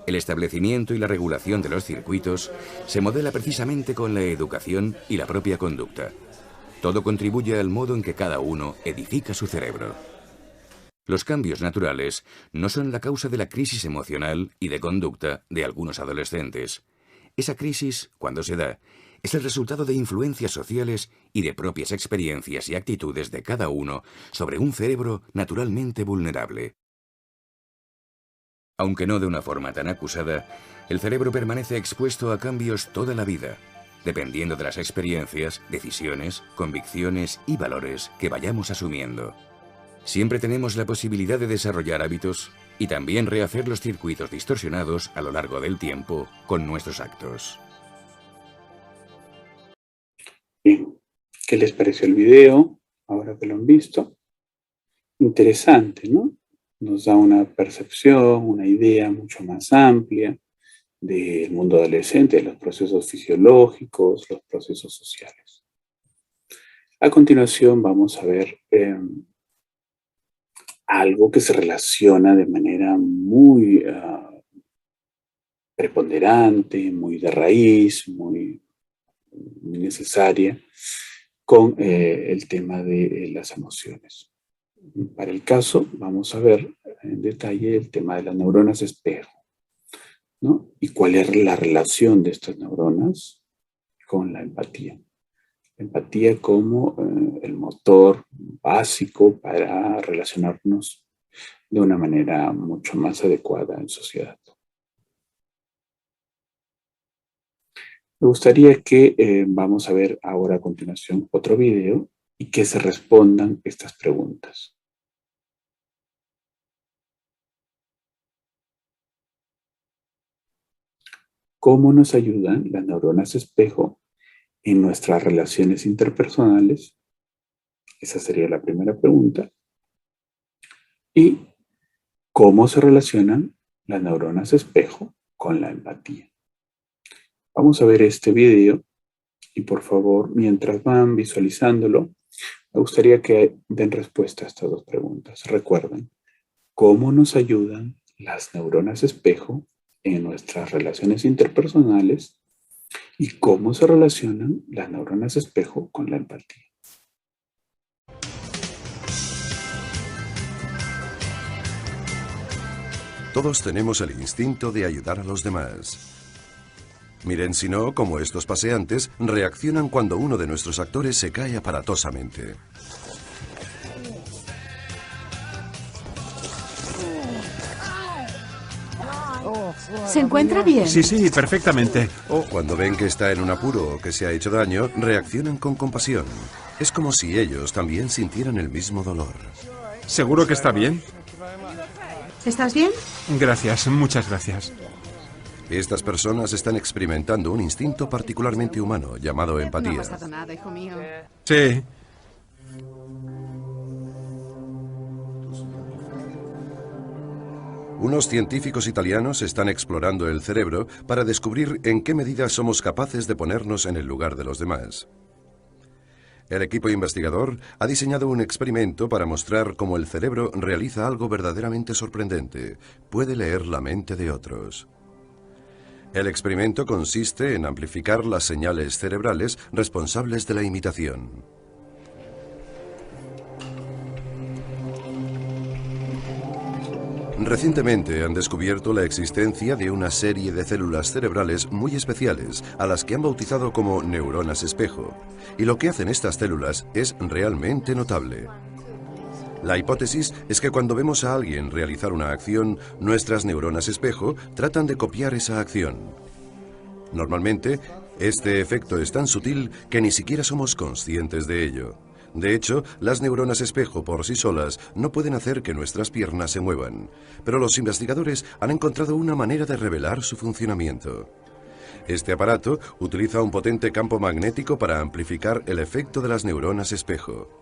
El establecimiento y la regulación de los circuitos se modela precisamente con la educación y la propia conducta. Todo contribuye al modo en que cada uno edifica su cerebro. Los cambios naturales no son la causa de la crisis emocional y de conducta de algunos adolescentes. Esa crisis, cuando se da, es el resultado de influencias sociales y de propias experiencias y actitudes de cada uno sobre un cerebro naturalmente vulnerable. Aunque no de una forma tan acusada, el cerebro permanece expuesto a cambios toda la vida, dependiendo de las experiencias, decisiones, convicciones y valores que vayamos asumiendo. Siempre tenemos la posibilidad de desarrollar hábitos y también rehacer los circuitos distorsionados a lo largo del tiempo con nuestros actos. Bien, ¿qué les pareció el video ahora que lo han visto? interesante, ¿no? Nos da una percepción, una idea mucho más amplia del mundo adolescente, de los procesos fisiológicos, los procesos sociales. A continuación vamos a ver algo que se relaciona de manera muy preponderante, muy de raíz, muy necesaria con el tema de las emociones. Para el caso, vamos a ver en detalle el tema de las neuronas espejo, ¿no? Y cuál es la relación de estas neuronas con la empatía. La empatía como el motor básico para relacionarnos de una manera mucho más adecuada en sociedad. Me gustaría que vamos a ver ahora a continuación otro video y que se respondan estas preguntas. ¿Cómo nos ayudan las neuronas espejo en nuestras relaciones interpersonales? Esa sería la primera pregunta. ¿Y cómo se relacionan las neuronas espejo con la empatía? Vamos a ver este video y por favor, mientras van visualizándolo, me gustaría que den respuesta a estas dos preguntas. Recuerden, ¿cómo nos ayudan las neuronas espejo en nuestras relaciones interpersonales y cómo se relacionan las neuronas espejo con la empatía? Todos tenemos el instinto de ayudar a los demás. Miren si no, como estos paseantes reaccionan cuando uno de nuestros actores se cae aparatosamente. ¿Se encuentra bien? Sí, perfectamente. O cuando ven que está en un apuro o que se ha hecho daño, reaccionan con compasión. Es como si ellos también sintieran el mismo dolor. ¿Seguro que está bien? ¿Estás bien? Gracias, muchas gracias. Estas personas están experimentando un instinto particularmente humano llamado No ha empatía. pasado nada, hijo mío. Sí. Unos científicos italianos están explorando el cerebro para descubrir en qué medida somos capaces de ponernos en el lugar de los demás. El equipo investigador ha diseñado un experimento para mostrar cómo el cerebro realiza algo verdaderamente sorprendente. Puede leer la mente de otros. El experimento consiste en amplificar las señales cerebrales responsables de la imitación. Recientemente han descubierto la existencia de una serie de células cerebrales muy especiales, a las que han bautizado como neuronas espejo. Y lo que hacen estas células es realmente notable. La hipótesis es que cuando vemos a alguien realizar una acción, nuestras neuronas espejo tratan de copiar esa acción. Normalmente, este efecto es tan sutil que ni siquiera somos conscientes de ello. De hecho, las neuronas espejo por sí solas no pueden hacer que nuestras piernas se muevan, pero los investigadores han encontrado una manera de revelar su funcionamiento. Este aparato utiliza un potente campo magnético para amplificar el efecto de las neuronas espejo.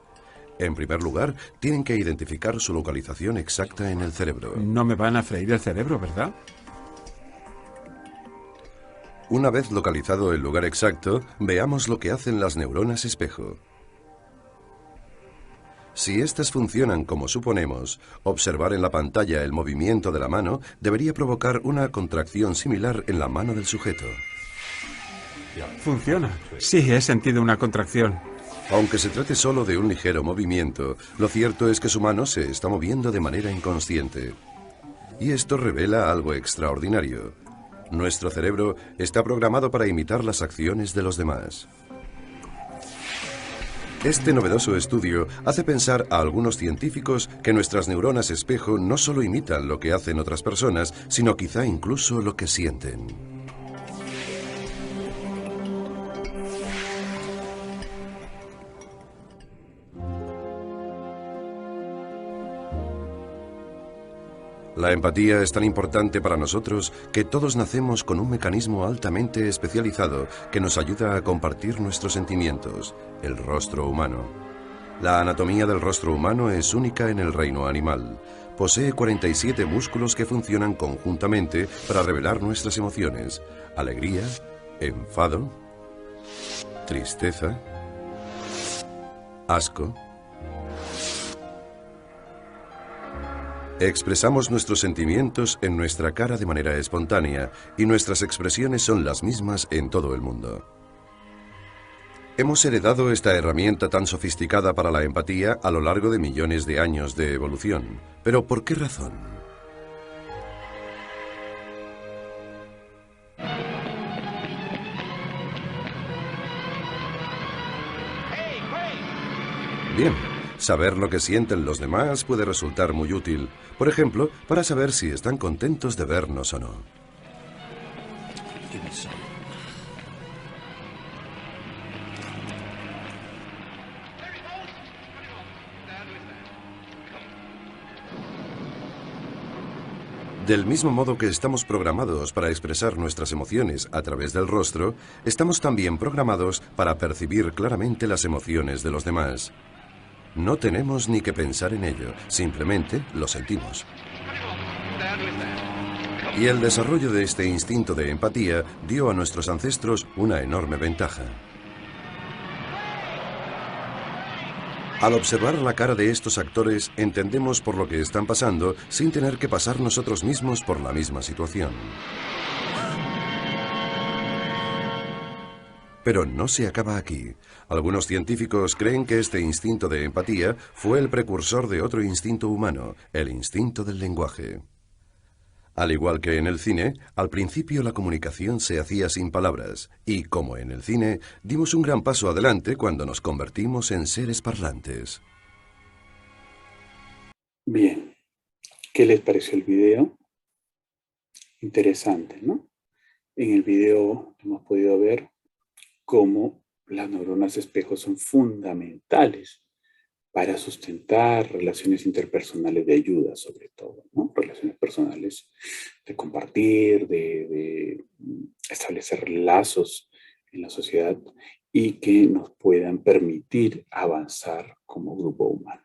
En primer lugar, tienen que identificar su localización exacta en el cerebro. No me van a freír el cerebro, ¿verdad? Una vez localizado el lugar exacto, veamos lo que hacen las neuronas espejo. Si estas funcionan como suponemos, observar en la pantalla el movimiento de la mano debería provocar una contracción similar en la mano del sujeto. Funciona. Sí, he sentido una contracción. Aunque se trate solo de un ligero movimiento, lo cierto es que su mano se está moviendo de manera inconsciente. Y esto revela algo extraordinario. Nuestro cerebro está programado para imitar las acciones de los demás. Este novedoso estudio hace pensar a algunos científicos que nuestras neuronas espejo no solo imitan lo que hacen otras personas, sino quizá incluso lo que sienten. La empatía es tan importante para nosotros que todos nacemos con un mecanismo altamente especializado que nos ayuda a compartir nuestros sentimientos, el rostro humano. La anatomía del rostro humano es única en el reino animal. Posee 47 músculos que funcionan conjuntamente para revelar nuestras emociones: alegría, enfado, tristeza, asco. Expresamos nuestros sentimientos en nuestra cara de manera espontánea y nuestras expresiones son las mismas en todo el mundo. Hemos heredado esta herramienta tan sofisticada para la empatía a lo largo de millones de años de evolución. ¿Pero por qué razón? Bien, saber lo que sienten los demás puede resultar muy útil. Por ejemplo, para saber si están contentos de vernos o no. Del mismo modo que estamos programados para expresar nuestras emociones a través del rostro, estamos también programados para percibir claramente las emociones de los demás. No tenemos ni que pensar en ello, simplemente lo sentimos. Y el desarrollo de este instinto de empatía dio a nuestros ancestros una enorme ventaja. Al observar la cara de estos actores, entendemos por lo que están pasando sin tener que pasar nosotros mismos por la misma situación. Pero no se acaba aquí. Algunos científicos creen que este instinto de empatía fue el precursor de otro instinto humano, el instinto del lenguaje. Al igual que en el cine, al principio la comunicación se hacía sin palabras, y como en el cine, dimos un gran paso adelante cuando nos convertimos en seres parlantes. Bien, ¿qué les pareció el video? Interesante, ¿no? En el video hemos podido ver cómo las neuronas espejo son fundamentales para sustentar relaciones interpersonales de ayuda, sobre todo, ¿no? Relaciones personales de compartir, de establecer lazos en la sociedad y que nos puedan permitir avanzar como grupo humano.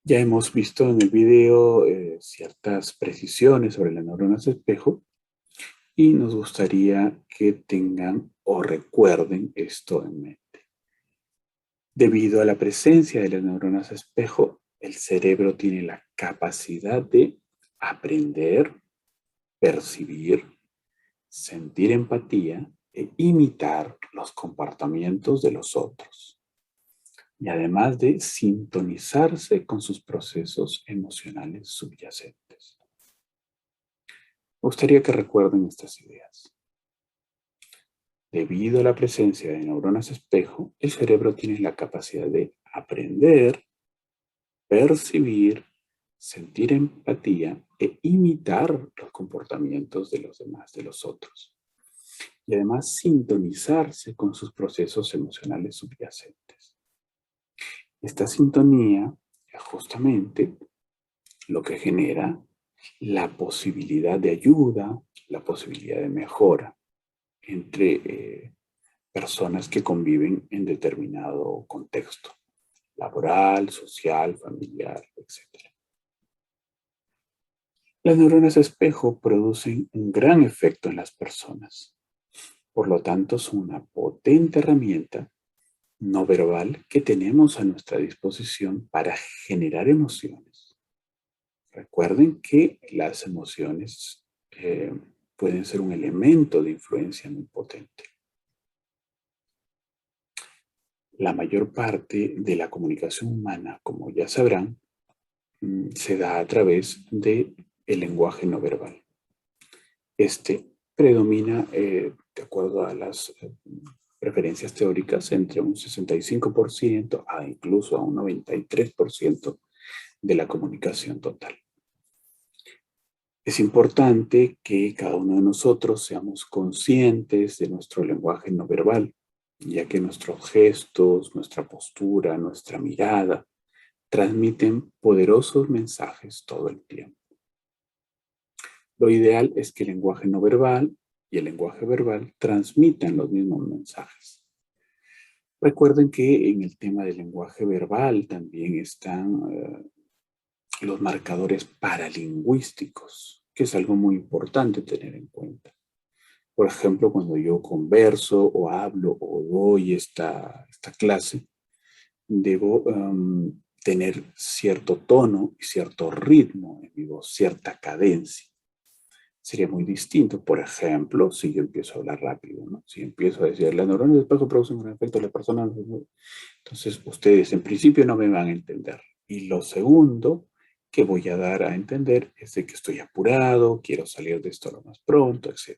Ya hemos visto en el video ciertas precisiones sobre las neuronas espejo y nos gustaría que tengan o recuerden esto en mente. Debido a la presencia de las neuronas espejo, el cerebro tiene la capacidad de aprender, percibir, sentir empatía e imitar los comportamientos de los otros. Y además de sintonizarse con sus procesos emocionales subyacentes. Me gustaría que recuerden estas ideas. Debido a la presencia de neuronas espejo, el cerebro tiene la capacidad de aprender, percibir, sentir empatía e imitar los comportamientos de los demás, de los otros. Y además sintonizarse con sus procesos emocionales subyacentes. Esta sintonía es justamente lo que genera la posibilidad de ayuda, la posibilidad de mejora entre personas que conviven en determinado contexto, laboral, social, familiar, etc. Las neuronas espejo producen un gran efecto en las personas. Por lo tanto, son una potente herramienta no verbal que tenemos a nuestra disposición para generar emociones. Recuerden que las emociones pueden ser un elemento de influencia muy potente. La mayor parte de la comunicación humana, como ya sabrán, se da a través del lenguaje no verbal. Este predomina, de acuerdo a las preferencias teóricas, entre un 65% a incluso a un 93% de la comunicación total. Es importante que cada uno de nosotros seamos conscientes de nuestro lenguaje no verbal, ya que nuestros gestos, nuestra postura, nuestra mirada, transmiten poderosos mensajes todo el tiempo. Lo ideal es que el lenguaje no verbal y el lenguaje verbal transmitan los mismos mensajes. Recuerden que en el tema del lenguaje verbal también están los marcadores paralingüísticos, que es algo muy importante tener en cuenta. Por ejemplo, cuando yo converso o hablo o doy esta clase, debo tener cierto tono y cierto ritmo en mi voz, cierta cadencia. Sería muy distinto, por ejemplo, si yo empiezo a hablar rápido, ¿no? Si empiezo a decir, las neuronas del espejo producen un efecto en la persona, entonces ustedes en principio no me van a entender. Y lo segundo que voy a dar a entender es de que estoy apurado, quiero salir de esto lo más pronto, etc.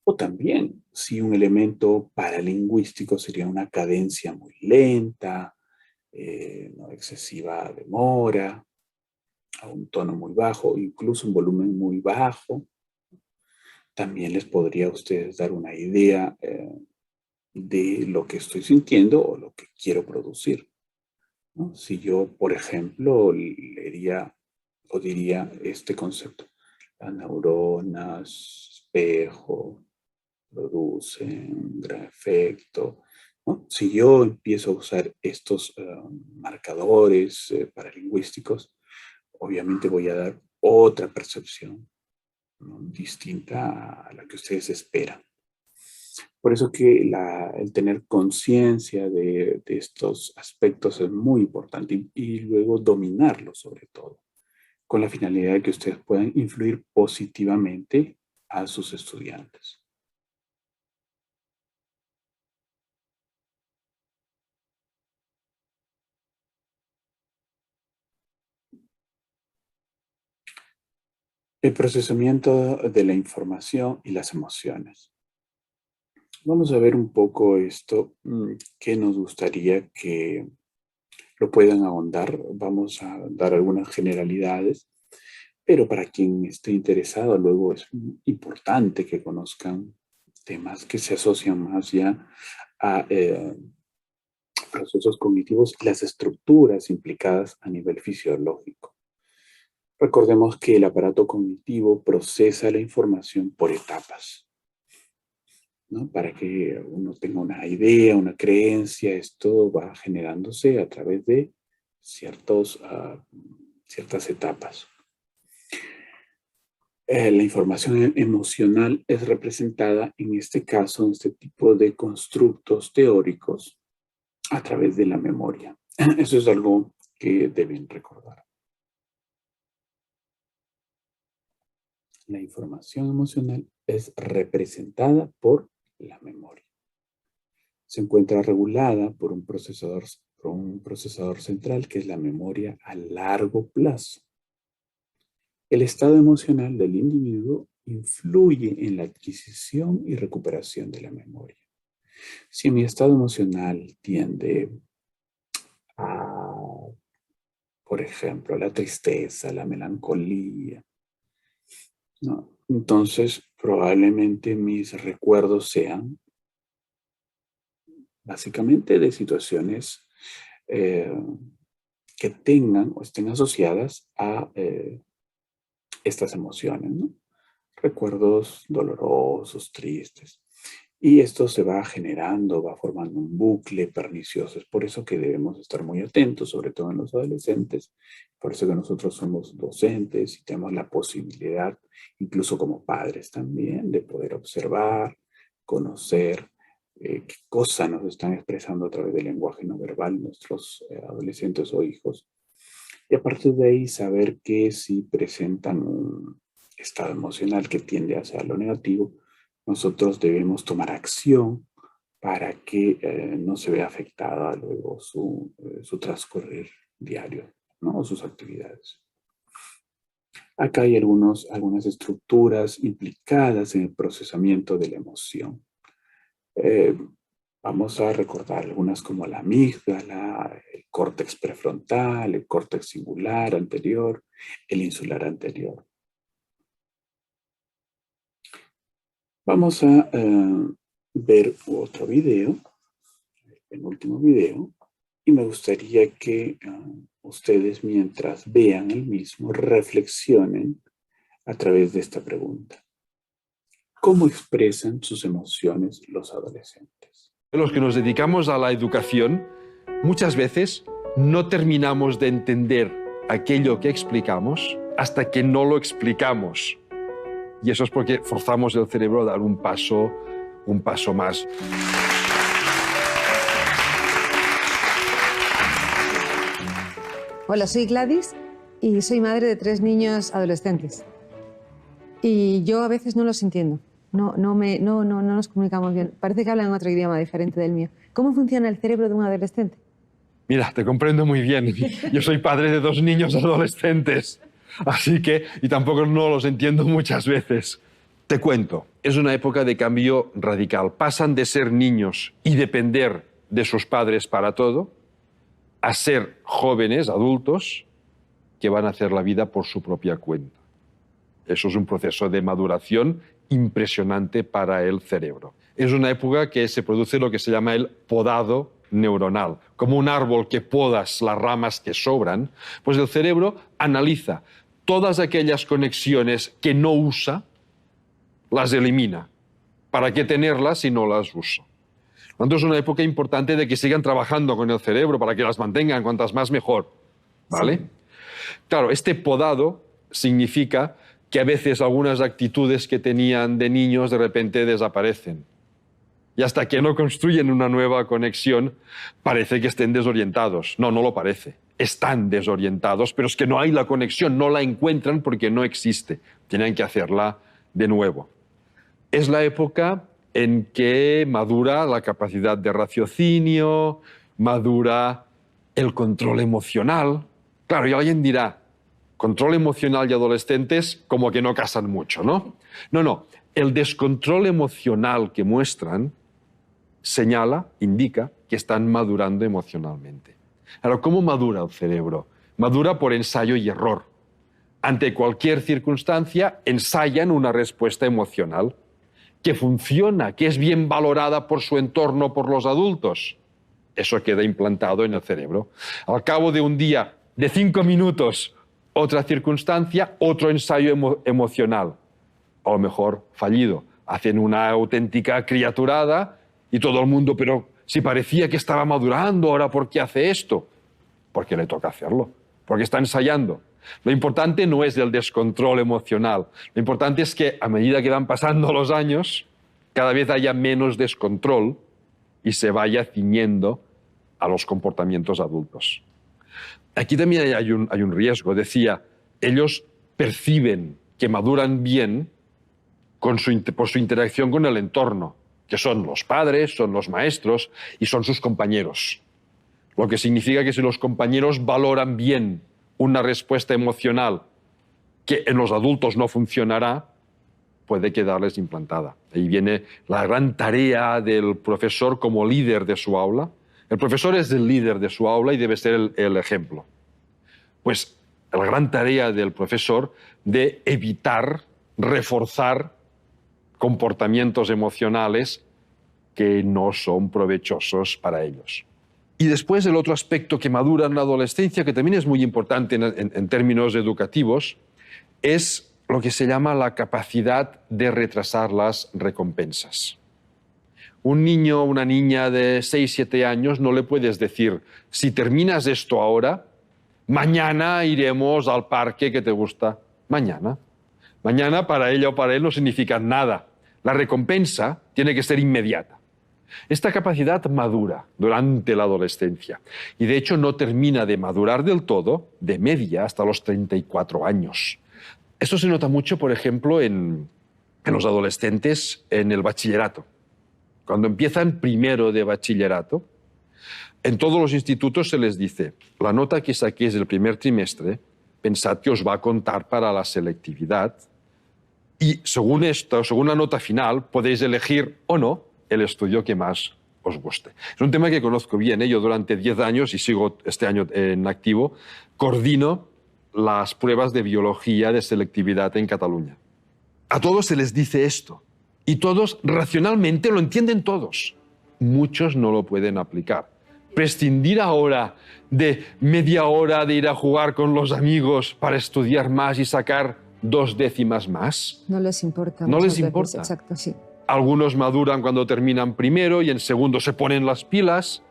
O también, si un elemento paralingüístico sería una cadencia muy lenta, no excesiva demora, a un tono muy bajo, incluso un volumen muy bajo, también les podría a ustedes dar una idea de lo que estoy sintiendo o lo que quiero producir, ¿no? Si yo, por ejemplo, leería o diría este concepto, las neuronas, espejo, producen un gran efecto, ¿no? Si yo empiezo a usar estos marcadores paralingüísticos, obviamente voy a dar otra percepción, ¿no? Distinta a la que ustedes esperan. Por eso que el tener conciencia de estos aspectos es muy importante y luego dominarlos sobre todo, con la finalidad de que ustedes puedan influir positivamente a sus estudiantes. El procesamiento de la información y las emociones. Vamos a ver un poco esto que nos gustaría que lo puedan ahondar. Vamos a dar algunas generalidades, pero para quien esté interesado, luego es importante que conozcan temas que se asocian más ya a procesos cognitivos y las estructuras implicadas a nivel fisiológico. Recordemos que el aparato cognitivo procesa la información por etapas, ¿no? Para que uno tenga una idea, una creencia, esto va generándose a través de ciertas etapas. La información emocional es representada en este caso, en este tipo de constructos teóricos, a través de la memoria. Eso es algo que deben recordar. La información emocional es representada por la memoria. Se encuentra regulada por un procesador central que es la memoria a largo plazo. El estado emocional del individuo influye en la adquisición y recuperación de la memoria. Si mi estado emocional tiende a, por ejemplo, la tristeza, la melancolía, ¿no? Entonces probablemente mis recuerdos sean básicamente de situaciones que tengan o estén asociadas a estas emociones, ¿no? Recuerdos dolorosos, tristes. Y esto se va generando, va formando un bucle pernicioso. Es por eso que debemos estar muy atentos, sobre todo en los adolescentes. Por eso que nosotros somos docentes y tenemos la posibilidad, incluso como padres también, de poder observar, conocer qué cosa nos están expresando a través del lenguaje no verbal nuestros adolescentes o hijos. Y a partir de ahí saber que si presentan un estado emocional que tiende hacia lo negativo, nosotros debemos tomar acción para que no se vea afectada luego su transcurrir diario, ¿no? O sus actividades. Acá hay algunas estructuras implicadas en el procesamiento de la emoción. Vamos a recordar algunas como la amígdala, el córtex prefrontal, el córtex cingulado anterior, el insular anterior. Vamos a ver otro video, el penúltimo video, y me gustaría que ustedes mientras vean el mismo reflexionen a través de esta pregunta. ¿Cómo expresan sus emociones los adolescentes? Los que nos dedicamos a la educación, muchas veces no terminamos de entender aquello que explicamos hasta que no lo explicamos. Y eso es porque forzamos el cerebro a dar un paso más. Hola, soy Gladys y soy madre de 3 niños adolescentes. Y yo a veces no los entiendo. No nos comunicamos bien. Parece que hablan otro idioma diferente del mío. ¿Cómo funciona el cerebro de un adolescente? Mira, te comprendo muy bien. Yo soy padre de 2 niños adolescentes. Así que, y tampoco no los entiendo muchas veces. Te cuento, es una época de cambio radical. Pasan de ser niños y depender de sus padres para todo, a ser jóvenes, adultos, que van a hacer la vida por su propia cuenta. Eso es un proceso de maduración impresionante para el cerebro. Es una época que se produce lo que se llama el podado neuronal. Como un árbol que podas las ramas que sobran, pues el cerebro analiza todas aquellas conexiones que no usa, las elimina. ¿Para qué tenerlas si no las usa? Entonces es una época importante de que sigan trabajando con el cerebro para que las mantengan, cuantas más mejor. ¿Vale? Sí. Claro, este podado significa que a veces algunas actitudes que tenían de niños de repente desaparecen. Y hasta que no construyen una nueva conexión, parece que estén desorientados. No, no lo parece. Están desorientados, pero es que no hay la conexión, no la encuentran porque no existe. Tienen que hacerla de nuevo. Es la época en que madura la capacidad de raciocinio, madura el control emocional. Claro, y alguien dirá, control emocional y adolescentes como que no casan mucho, ¿no? No. El descontrol emocional que muestran señala, indica que están madurando emocionalmente. Ahora, ¿cómo madura el cerebro? Madura por ensayo y error. Ante cualquier circunstancia, ensayan una respuesta emocional que funciona, que es bien valorada por su entorno, por los adultos. Eso queda implantado en el cerebro. Al cabo de un día, de 5 minutos, otra circunstancia, otro ensayo emocional. A lo mejor fallido. Hacen una auténtica criaturada y todo el mundo, pero si parecía que estaba madurando, ¿ahora por qué hace esto? Porque le toca hacerlo, porque está ensayando. Lo importante no es el descontrol emocional. Lo importante es que a medida que van pasando los años, cada vez haya menos descontrol y se vaya ciñendo a los comportamientos adultos. Aquí también hay un riesgo. Decía, ellos perciben que maduran bien por su interacción con el entorno, que son los padres, son los maestros y son sus compañeros. Lo que significa que si los compañeros valoran bien una respuesta emocional que en los adultos no funcionará, puede quedarles implantada. Ahí viene la gran tarea del profesor como líder de su aula. El profesor es el líder de su aula y debe ser el ejemplo. Pues la gran tarea del profesor de evitar, reforzar comportamientos emocionales que no son provechosos para ellos. Y después el otro aspecto que madura en la adolescencia, que también es muy importante en términos educativos, es lo que se llama la capacidad de retrasar las recompensas. Un niño o una niña de 6, 7 años no le puedes decir, si terminas esto ahora, mañana iremos al parque que te gusta. Mañana. Mañana para ella o para él no significa nada. La recompensa tiene que ser inmediata. Esta capacidad madura durante la adolescencia y de hecho no termina de madurar del todo, de media, hasta los 34 años. Esto se nota mucho, por ejemplo, en los adolescentes en el bachillerato. Cuando empiezan primero de bachillerato, en todos los institutos se les dice, la nota que saquéis del primer trimestre, pensad que os va a contar para la selectividad y según esto, según la nota final, podéis elegir o no el estudio que más os guste. Es un tema que conozco bien. Yo durante 10 años, y sigo este año en activo, coordino las pruebas de biología de selectividad en Cataluña. A todos se les dice esto y todos racionalmente lo entienden todos. Muchos no lo pueden aplicar. Prescindir ahora de media hora de ir a jugar con los amigos para estudiar más y sacar 2 décimas más. No les importa. No les importa. Exacto, sí. Algunos maduran cuando terminan primero y en segundo se ponen las pilas.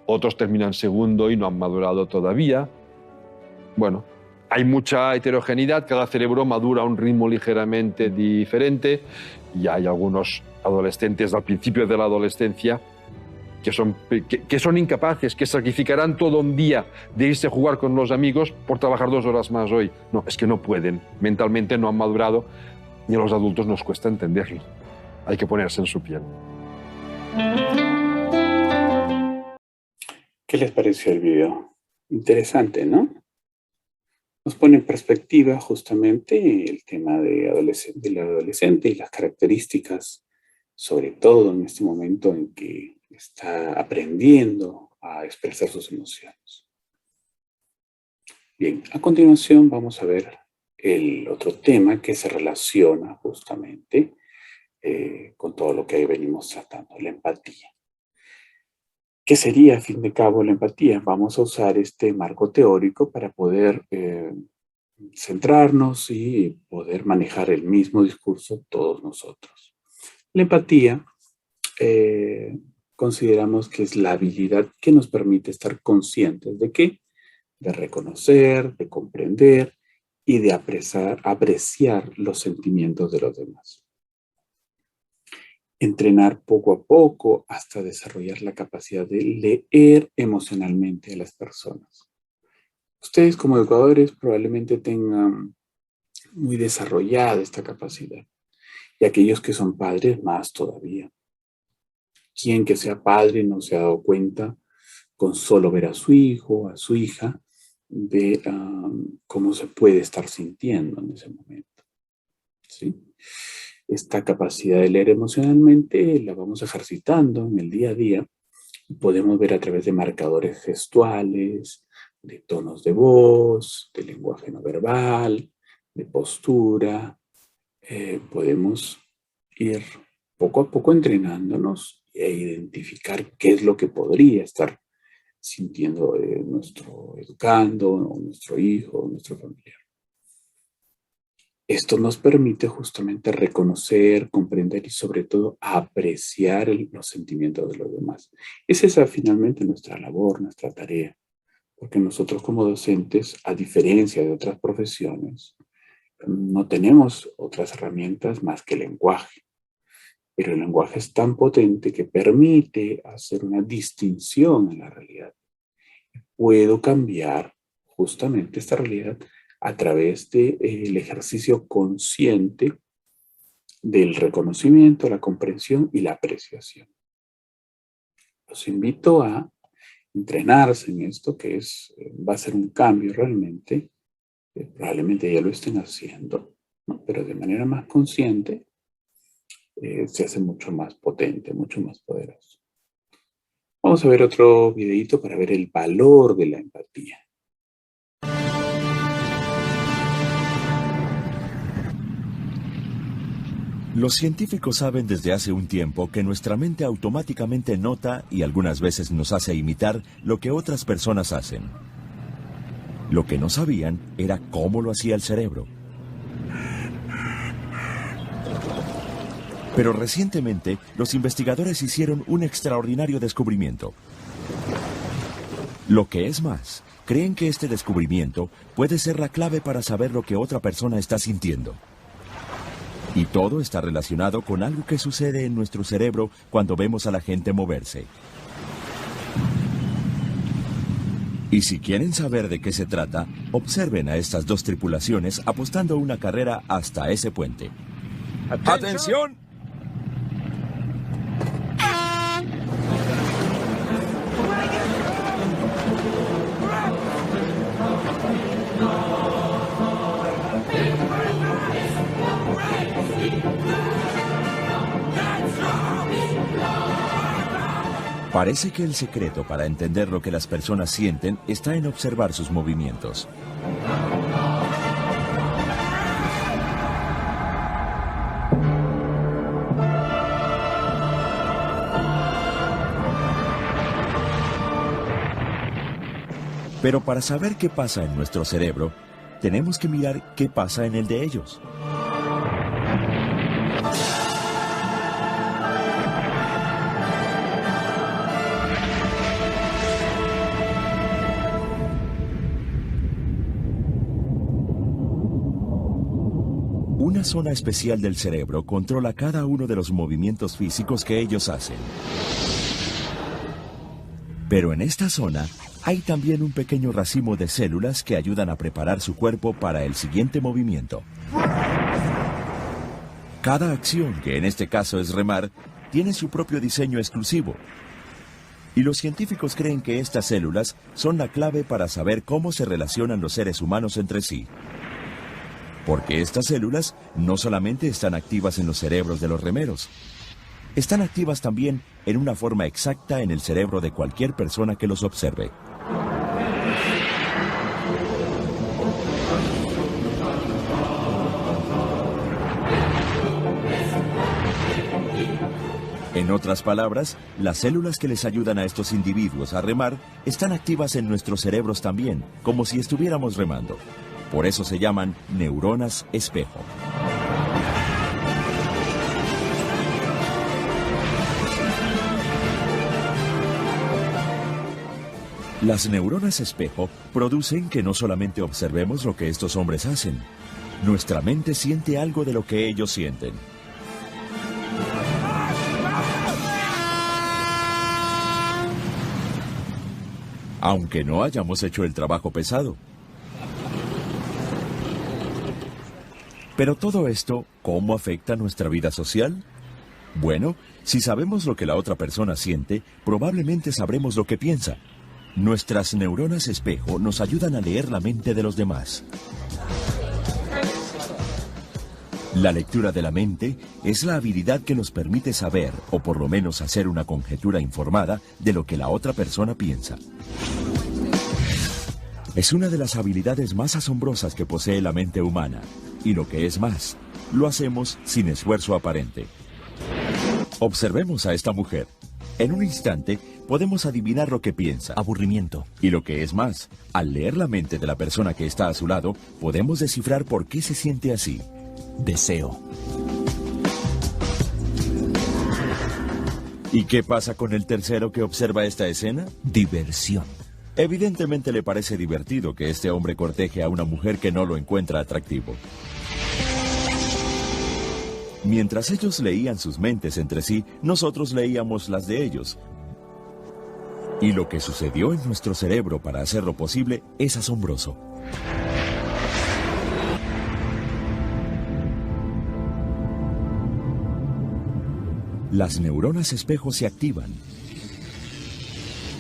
Otros terminan segundo y no han madurado todavía. Bueno, hay mucha heterogeneidad. Cada cerebro madura a un ritmo ligeramente diferente. Y hay algunos adolescentes al principio de la adolescencia que son incapaces, que sacrificarán todo un día de irse a jugar con los amigos por trabajar 2 horas más hoy. No, es que no pueden. Mentalmente no han madurado y a los adultos nos cuesta entenderlo. Hay que ponerse en su piel. ¿Qué les pareció el video? Interesante, ¿no? Nos pone en perspectiva justamente el tema del adolescente y las características, sobre todo en este momento en que está aprendiendo a expresar sus emociones. Bien, a continuación vamos a ver el otro tema que se relaciona justamente con todo lo que ahí venimos tratando, la empatía. ¿Qué sería, a fin de cabo, la empatía? Vamos a usar este marco teórico para poder centrarnos y poder manejar el mismo discurso todos nosotros. La empatía consideramos que es la habilidad que nos permite estar conscientes de qué, de reconocer, de comprender y de apreciar los sentimientos de los demás. Entrenar poco a poco hasta desarrollar la capacidad de leer emocionalmente a las personas. Ustedes como educadores probablemente tengan muy desarrollada esta capacidad y aquellos que son padres más todavía. Quien que sea padre no se ha dado cuenta con solo ver a su hijo, a su hija, de cómo se puede estar sintiendo en ese momento. ¿Sí? Esta capacidad de leer emocionalmente la vamos ejercitando en el día a día. Podemos ver a través de marcadores gestuales, de tonos de voz, de lenguaje no verbal, de postura. Podemos ir poco a poco entrenándonos e identificar qué es lo que podría estar sintiendo nuestro educando, o nuestro hijo, o nuestro familiar. Esto nos permite justamente reconocer, comprender y sobre todo apreciar los sentimientos de los demás. Esa es finalmente nuestra labor, nuestra tarea. Porque nosotros como docentes, a diferencia de otras profesiones, no tenemos otras herramientas más que el lenguaje. Pero el lenguaje es tan potente que permite hacer una distinción en la realidad. Puedo cambiar justamente esta realidad a través del ejercicio consciente del reconocimiento, la comprensión y la apreciación. Los invito a entrenarse en esto, que va a ser un cambio realmente. Probablemente ya lo estén haciendo, ¿no? Pero de manera más consciente se hace mucho más potente, mucho más poderoso. Vamos a ver otro videito para ver el valor de la empatía. Los científicos saben desde hace un tiempo que nuestra mente automáticamente nota y algunas veces nos hace imitar lo que otras personas hacen. Lo que no sabían era cómo lo hacía el cerebro. Pero recientemente, los investigadores hicieron un extraordinario descubrimiento. Lo que es más, creen que este descubrimiento puede ser la clave para saber lo que otra persona está sintiendo. Y todo está relacionado con algo que sucede en nuestro cerebro cuando vemos a la gente moverse. Y si quieren saber de qué se trata, observen a estas dos tripulaciones apostando una carrera hasta ese puente. ¡Atención! Parece que el secreto para entender lo que las personas sienten está en observar sus movimientos. Pero para saber qué pasa en nuestro cerebro, tenemos que mirar qué pasa en el de ellos. Una zona especial del cerebro controla cada uno de los movimientos físicos que ellos hacen. Pero en esta zona hay también un pequeño racimo de células que ayudan a preparar su cuerpo para el siguiente movimiento. Cada acción, que en este caso es remar, tiene su propio diseño exclusivo. Y los científicos creen que estas células son la clave para saber cómo se relacionan los seres humanos entre sí. Porque estas células no solamente están activas en los cerebros de los remeros, están activas también en una forma exacta en el cerebro de cualquier persona que los observe. En otras palabras, las células que les ayudan a estos individuos a remar están activas en nuestros cerebros también, como si estuviéramos remando. Por eso se llaman neuronas espejo. Las neuronas espejo producen que no solamente observemos lo que estos hombres hacen, nuestra mente siente algo de lo que ellos sienten. Aunque no hayamos hecho el trabajo pesado. Pero todo esto, ¿cómo afecta nuestra vida social? Bueno, si sabemos lo que la otra persona siente, probablemente sabremos lo que piensa. Nuestras neuronas espejo nos ayudan a leer la mente de los demás. La lectura de la mente es la habilidad que nos permite saber, o por lo menos hacer una conjetura informada, de lo que la otra persona piensa. Es una de las habilidades más asombrosas que posee la mente humana. Y lo que es más, lo hacemos sin esfuerzo aparente. Observemos a esta mujer. En un instante, podemos adivinar lo que piensa. Aburrimiento. Y lo que es más, al leer la mente de la persona que está a su lado, podemos descifrar por qué se siente así. Deseo. ¿Y qué pasa con el tercero que observa esta escena? Diversión. Evidentemente le parece divertido que este hombre corteje a una mujer que no lo encuentra atractivo. Mientras ellos leían sus mentes entre sí, nosotros leíamos las de ellos. Y lo que sucedió en nuestro cerebro para hacerlo posible es asombroso. Las neuronas espejo se activan,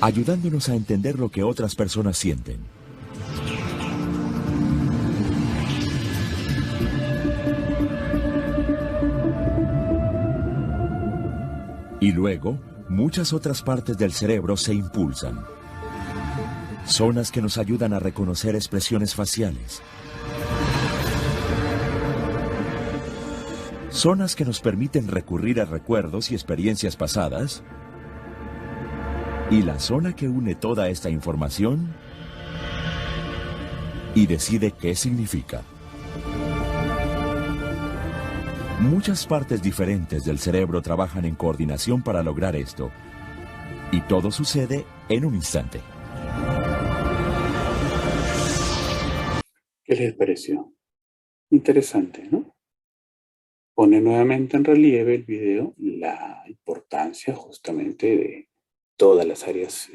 ayudándonos a entender lo que otras personas sienten. Y luego, muchas otras partes del cerebro se impulsan. Zonas que nos ayudan a reconocer expresiones faciales. Zonas que nos permiten recurrir a recuerdos y experiencias pasadas. Y la zona que une toda esta información y decide qué significa. Muchas partes diferentes del cerebro trabajan en coordinación para lograr esto. Y todo sucede en un instante. ¿Qué les pareció? Interesante, ¿no? Pone nuevamente en relieve el video la importancia justamente de todas las áreas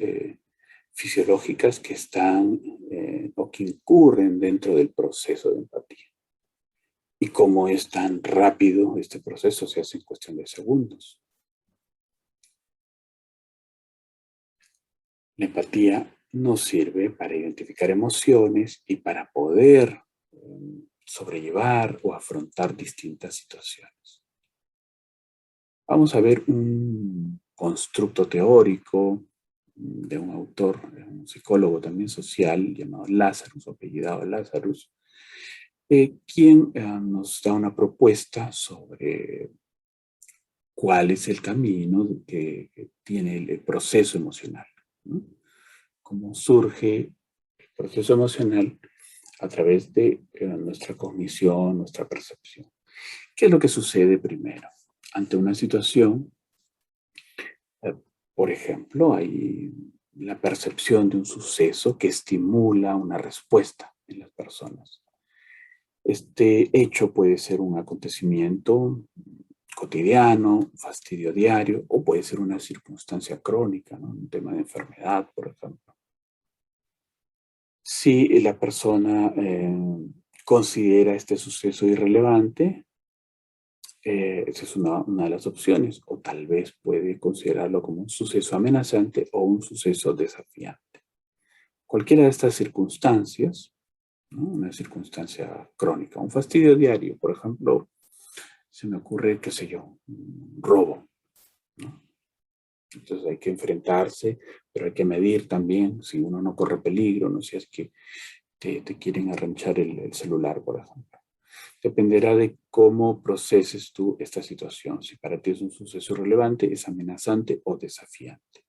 fisiológicas que están o que incurren dentro del proceso de empatía. Y cómo es tan rápido este proceso, se hace en cuestión de segundos. La empatía nos sirve para identificar emociones y para poder sobrellevar o afrontar distintas situaciones. Vamos a ver un constructo teórico de un autor, un psicólogo también social, llamado Lazarus, apellidado Lazarus, quien nos da una propuesta sobre cuál es el camino que tiene el proceso emocional, ¿no? Cómo surge el proceso emocional a través de nuestra cognición, nuestra percepción. ¿Qué es lo que sucede primero? Ante una situación, por ejemplo, hay la percepción de un suceso que estimula una respuesta en las personas. Este hecho puede ser un acontecimiento cotidiano, fastidio diario, o puede ser una circunstancia crónica, ¿no? Un tema de enfermedad, por ejemplo. Si la persona considera este suceso irrelevante, esa es una de las opciones, o tal vez puede considerarlo como un suceso amenazante o un suceso desafiante. Cualquiera de estas circunstancias, ¿no? Una circunstancia crónica, un fastidio diario, por ejemplo, se me ocurre, qué sé yo, un robo, ¿no? Entonces hay que enfrentarse, pero hay que medir también si uno no corre peligro, no si es que te quieren arranchar el celular, por ejemplo. Dependerá de cómo proceses tú esta situación, si para ti es un suceso relevante, es amenazante o desafiante.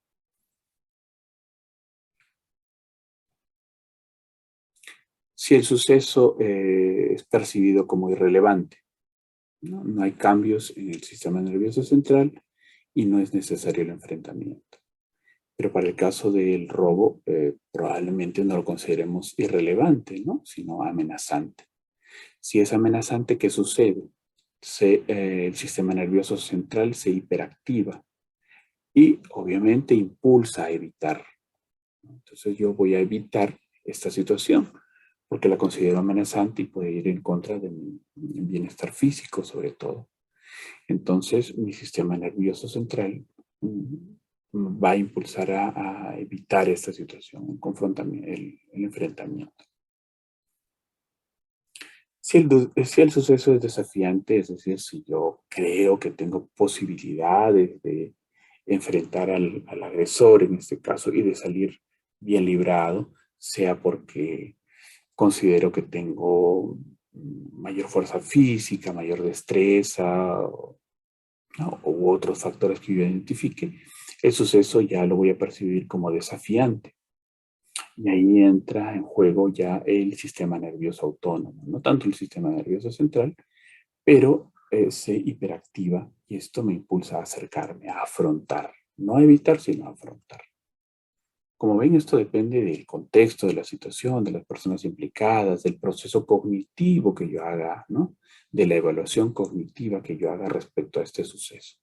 Si el suceso es percibido como irrelevante, no hay cambios en el sistema nervioso central y no es necesario el enfrentamiento. Pero para el caso del robo, probablemente no lo consideremos irrelevante, ¿no? Sino amenazante. Si es amenazante, ¿qué sucede? El sistema nervioso central se hiperactiva y obviamente impulsa a evitar. Entonces yo voy a evitar esta situación porque la considero amenazante y puede ir en contra de mi bienestar físico sobre todo. Entonces mi sistema nervioso central va a impulsar a evitar esta situación, el enfrentamiento. Si el suceso es desafiante, es decir, si yo creo que tengo posibilidades de enfrentar al agresor en este caso y de salir bien librado, sea porque considero que tengo mayor fuerza física, mayor destreza, ¿no? U otros factores que yo identifique, el suceso ya lo voy a percibir como desafiante. Y ahí entra en juego ya el sistema nervioso autónomo, no tanto el sistema nervioso central, pero se hiperactiva y esto me impulsa a acercarme, a afrontar, no a evitar, sino a afrontar. Como ven, esto depende del contexto, de la situación, de las personas implicadas, del proceso cognitivo que yo haga, ¿no? De la evaluación cognitiva que yo haga respecto a este suceso.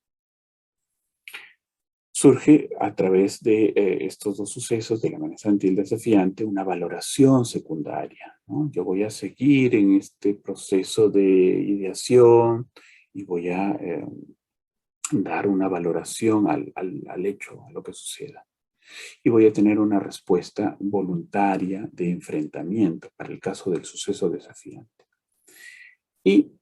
Surge a través de estos dos sucesos, del amenazante y el desafiante, una valoración secundaria, ¿no? Yo voy a seguir en este proceso de ideación y voy a dar una valoración al hecho, a lo que suceda. Y voy a tener una respuesta voluntaria de enfrentamiento para el caso del suceso desafiante. Y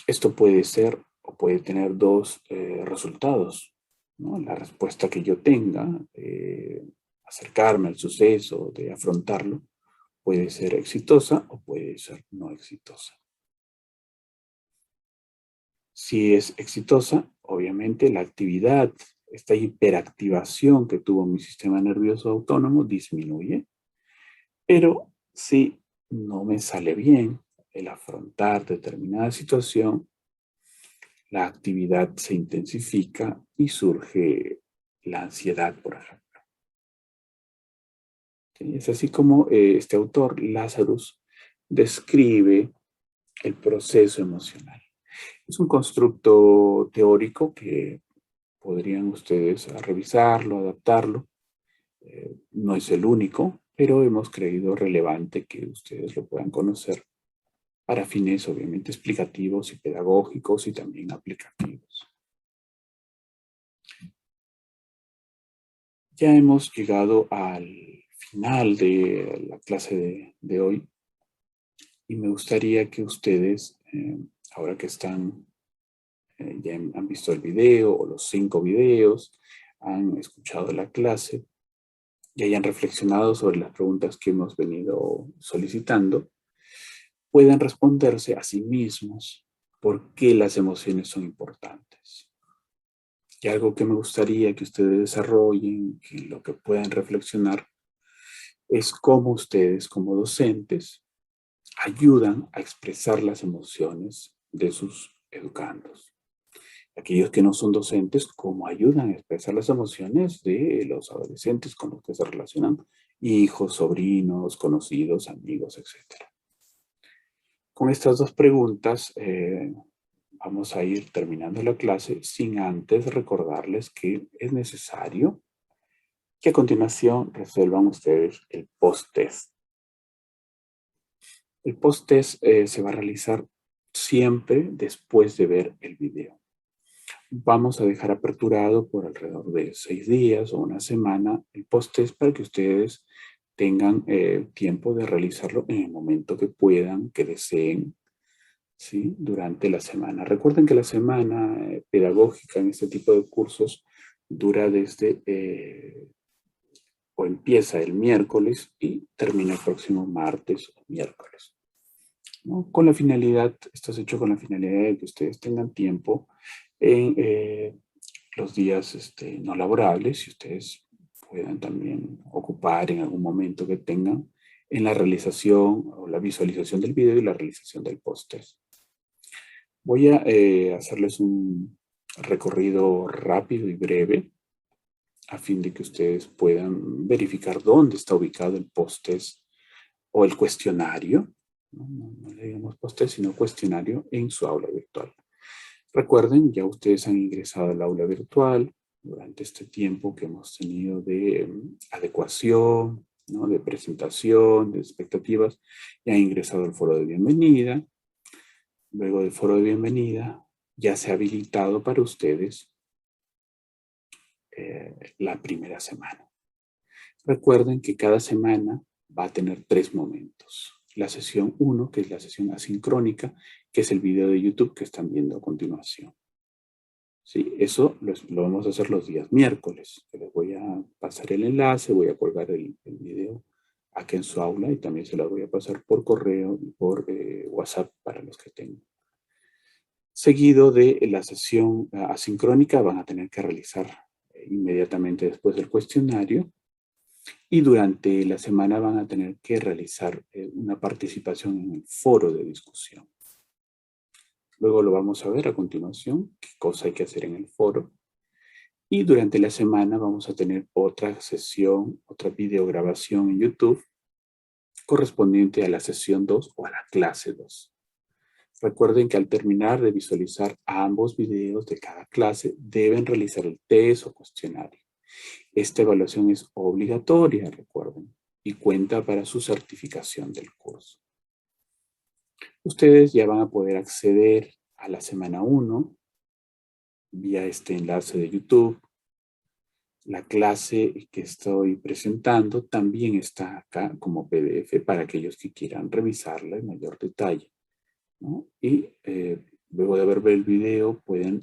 esto puede ser o puede tener dos resultados, ¿no? La respuesta que yo tenga de acercarme al suceso, de afrontarlo, puede ser exitosa o puede ser no exitosa. Si es exitosa, obviamente la actividad, esta hiperactivación que tuvo mi sistema nervioso autónomo disminuye, pero si no me sale bien el afrontar determinada situación, la actividad se intensifica y surge la ansiedad, por ejemplo. ¿Sí? Es así como este autor, Lazarus, describe el proceso emocional. Es un constructo teórico que podrían ustedes revisarlo, adaptarlo. No es el único, pero hemos creído relevante que ustedes lo puedan conocer para fines obviamente explicativos y pedagógicos y también aplicativos. Ya hemos llegado al final de la clase de hoy y me gustaría que ustedes, ahora que están, ya han visto el video o los 5 videos, han escuchado la clase y hayan reflexionado sobre las preguntas que hemos venido solicitando, puedan responderse a sí mismos por qué las emociones son importantes. Y algo que me gustaría que ustedes desarrollen, que lo que puedan reflexionar, es cómo ustedes como docentes ayudan a expresar las emociones de sus educandos. Aquellos que no son docentes, cómo ayudan a expresar las emociones de los adolescentes con los que se relacionan, hijos, sobrinos, conocidos, amigos, etc. Con estas dos preguntas vamos a ir terminando la clase sin antes recordarles que es necesario que a continuación resuelvan ustedes el post-test. El post-test se va a realizar siempre después de ver el video. Vamos a dejar aperturado por alrededor de 6 días o una semana el post-test para que ustedes tengan tiempo de realizarlo en el momento que puedan, que deseen, ¿sí? Durante la semana. Recuerden que la semana pedagógica en este tipo de cursos dura desde o empieza el miércoles y termina el próximo martes o miércoles, ¿no? Con la finalidad, esto es hecho con la finalidad de que ustedes tengan tiempo en los días no laborables y ustedes puedan también ocupar en algún momento que tengan en la realización o la visualización del video y la realización del post-test. Voy a hacerles un recorrido rápido y breve a fin de que ustedes puedan verificar dónde está ubicado el post-test o el cuestionario. No le digamos post-test, sino cuestionario en su aula virtual. Recuerden, ya ustedes han ingresado al aula virtual durante este tiempo que hemos tenido de adecuación, ¿no? De presentación, de expectativas. Ya han ingresado al foro de bienvenida. Luego del foro de bienvenida, ya se ha habilitado para ustedes la primera semana. Recuerden que cada semana va a tener 3 momentos. La sesión 1, que es la sesión asincrónica, que es el video de YouTube que están viendo a continuación. Sí, eso lo vamos a hacer los días miércoles. Les voy a pasar el enlace, voy a colgar el video aquí en su aula y también se las voy a pasar por correo y por WhatsApp para los que tengan. Seguido de la sesión asincrónica van a tener que realizar inmediatamente después del cuestionario y durante la semana van a tener que realizar una participación en el foro de discusión. Luego lo vamos a ver a continuación, qué cosa hay que hacer en el foro. Y durante la semana vamos a tener otra sesión, otra videograbación en YouTube correspondiente a la sesión 2 o a la clase 2. Recuerden que al terminar de visualizar ambos videos de cada clase, deben realizar el test o cuestionario. Esta evaluación es obligatoria, recuerden, y cuenta para su certificación del curso. Ustedes ya van a poder acceder a la semana 1 vía este enlace de YouTube. La clase que estoy presentando también está acá como PDF para aquellos que quieran revisarla en mayor detalle, ¿no? Y luego de ver el video pueden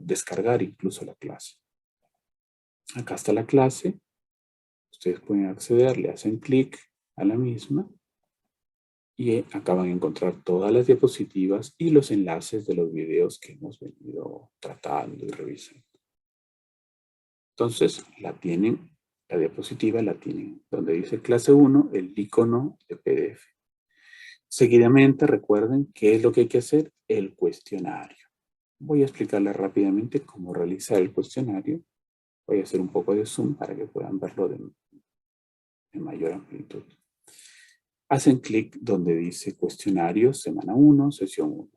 descargar incluso la clase. Acá está la clase. Ustedes pueden acceder, le hacen clic a la misma y acá van a encontrar todas las diapositivas y los enlaces de los videos que hemos venido tratando y revisando. Entonces, la diapositiva la tienen donde dice clase 1, el icono de PDF. Seguidamente, recuerden qué es lo que hay que hacer, el cuestionario. Voy a explicarles rápidamente cómo realizar el cuestionario. Voy a hacer un poco de zoom para que puedan verlo de mayor amplitud. Hacen clic donde dice cuestionario, semana 1, sesión 1.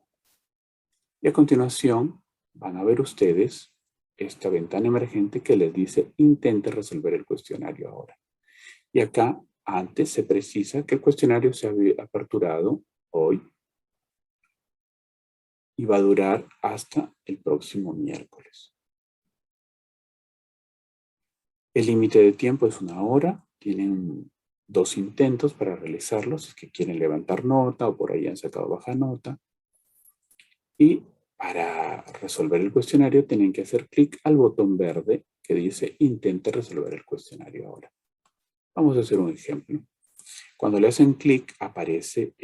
Y a continuación van a ver ustedes esta ventana emergente que les dice intente resolver el cuestionario ahora. Y acá antes se precisa que el cuestionario se ha aperturado hoy y va a durar hasta el próximo miércoles. El límite de tiempo es 1 hora. Tienen 2 intentos para realizarlo, si es que quieren levantar nota o por ahí han sacado baja nota. Y para resolver el cuestionario tienen que hacer clic al botón verde que dice intente resolver el cuestionario ahora. Vamos a hacer un ejemplo. Cuando le hacen clic aparece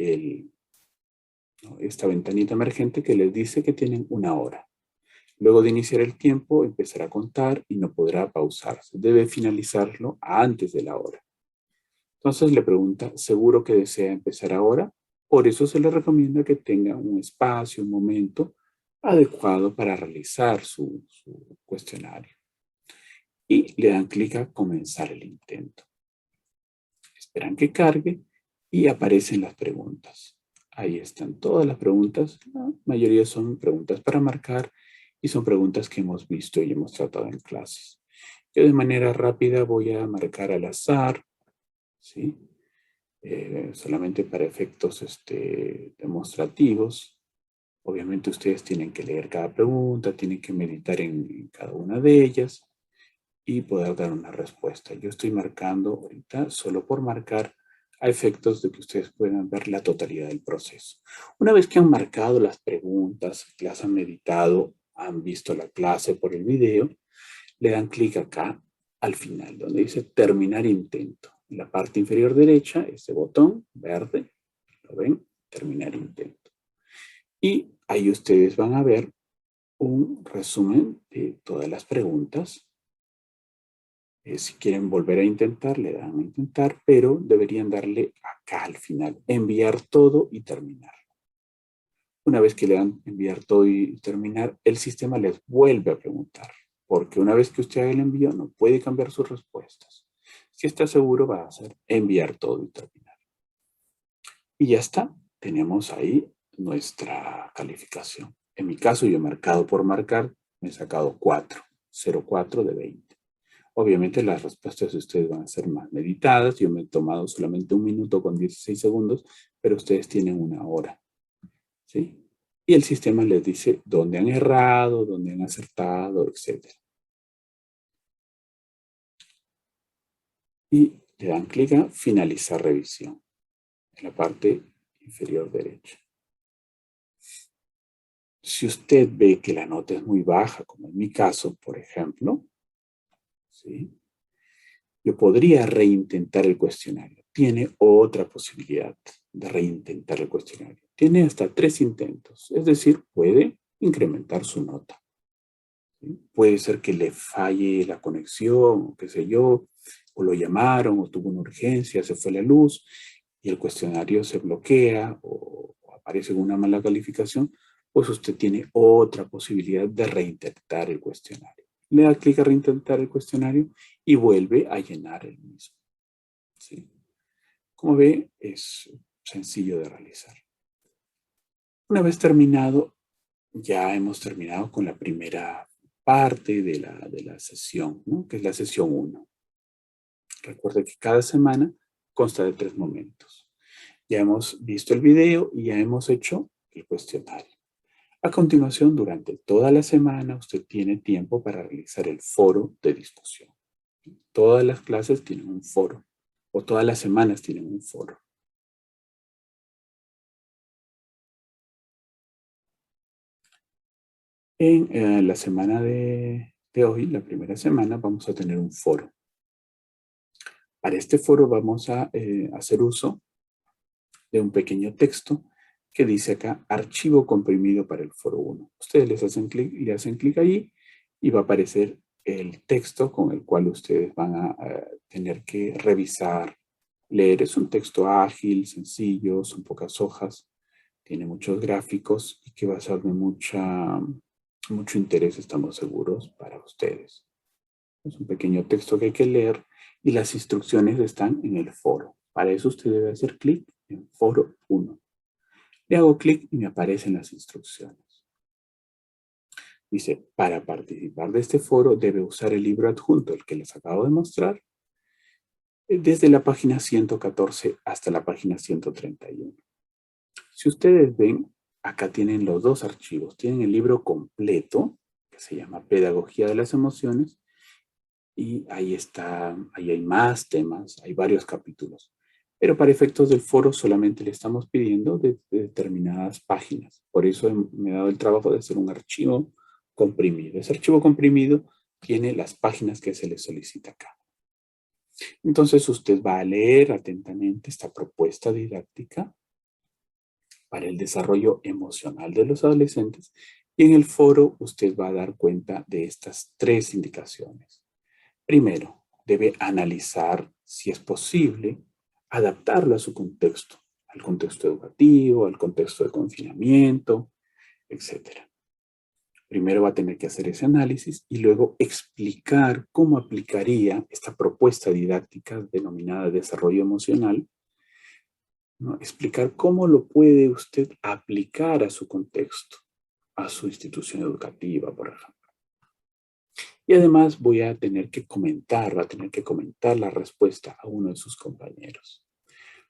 esta ventanita emergente que les dice que tienen 1 hora. Luego de iniciar el tiempo empezará a contar y no podrá pausarse. Debe finalizarlo antes de la hora. Entonces le pregunta, ¿seguro que desea empezar ahora? Por eso se le recomienda que tenga un espacio, un momento adecuado para realizar su cuestionario. Y le dan clic a comenzar el intento. Esperan que cargue y aparecen las preguntas. Ahí están todas las preguntas. La mayoría son preguntas para marcar y son preguntas que hemos visto y hemos tratado en clases. Yo de manera rápida voy a marcar al azar, ¿sí? Solamente para efectos demostrativos. Obviamente ustedes tienen que leer cada pregunta, tienen que meditar en cada una de ellas y poder dar una respuesta. Yo estoy marcando ahorita solo por marcar a efectos de que ustedes puedan ver la totalidad del proceso. Una vez que han marcado las preguntas, las han meditado, han visto la clase por el video, le dan clic acá al final, donde dice terminar intento. En la parte inferior derecha, este botón verde, ¿lo ven? Terminar intento. Y ahí ustedes van a ver un resumen de todas las preguntas. Si quieren volver a intentar, le dan a intentar, pero deberían darle acá al final, enviar todo y terminar. Una vez que le dan enviar todo y terminar, el sistema les vuelve a preguntar, porque una vez que usted haga el envío, no puede cambiar sus respuestas. Si está seguro, va a hacer enviar todo y terminar. Y ya está, tenemos ahí nuestra calificación. En mi caso, yo he marcado por marcar, me he sacado 4, 0,4 de 20. Obviamente las respuestas de ustedes van a ser más meditadas. Yo me he tomado solamente 1 minuto con 16 segundos, pero ustedes tienen 1 hora. ¿Sí? Y el sistema les dice dónde han errado, dónde han acertado, etc. Y le dan clic a finalizar revisión en la parte inferior derecha. Si usted ve que la nota es muy baja, como en mi caso, por ejemplo, ¿sí? Yo podría reintentar el cuestionario. Tiene otra posibilidad de reintentar el cuestionario. Tiene hasta 3 intentos, es decir, puede incrementar su nota. ¿Sí? Puede ser que le falle la conexión, o qué sé yo, o lo llamaron, o tuvo una urgencia, se fue la luz, y el cuestionario se bloquea, o aparece una mala calificación, pues usted tiene otra posibilidad de reintentar el cuestionario. Le da clic a reintentar el cuestionario y vuelve a llenar el mismo. ¿Sí? Como ve, es sencillo de realizar. Una vez terminado, ya hemos terminado con la primera parte de la sesión, ¿no? Que es la sesión 1. Recuerde que cada semana consta de 3 momentos. Ya hemos visto el video y ya hemos hecho el cuestionario. A continuación, durante toda la semana, usted tiene tiempo para realizar el foro de discusión. Todas las clases tienen un foro, o todas las semanas tienen un foro. En la semana de hoy, la primera semana, vamos a tener un foro. Para este foro vamos a hacer uso de un pequeño texto que dice acá, archivo comprimido para el foro 1. Ustedes le hacen clic allí y va a aparecer el texto con el cual ustedes van a tener que revisar, leer. Es un texto ágil, sencillo, son pocas hojas, tiene muchos gráficos y que va a ser de mucho interés, estamos seguros, para ustedes. Es un pequeño texto que hay que leer y las instrucciones están en el foro. Para eso usted debe hacer clic en foro 1. Le hago clic y me aparecen las instrucciones. Dice, para participar de este foro debe usar el libro adjunto, el que les acabo de mostrar, desde la página 114 hasta la página 131. Si ustedes ven, acá tienen los 2 archivos. Tienen el libro completo, que se llama Pedagogía de las Emociones, y ahí hay más temas, hay varios capítulos. Pero para efectos del foro solamente le estamos pidiendo de determinadas páginas. Por eso me he dado el trabajo de hacer un archivo comprimido. Ese archivo comprimido tiene las páginas que se le solicita acá. Entonces usted va a leer atentamente esta propuesta didáctica para el desarrollo emocional de los adolescentes y en el foro usted va a dar cuenta de estas 3 indicaciones. Primero, debe analizar si es posible adaptarlo a su contexto, al contexto educativo, al contexto de confinamiento, etc. Primero va a tener que hacer ese análisis y luego explicar cómo aplicaría esta propuesta didáctica denominada desarrollo emocional ¿no? Explicar cómo lo puede usted aplicar a su contexto, a su institución educativa, por ejemplo. Y además voy a tener que comentar, va a tener que comentar la respuesta a uno de sus compañeros.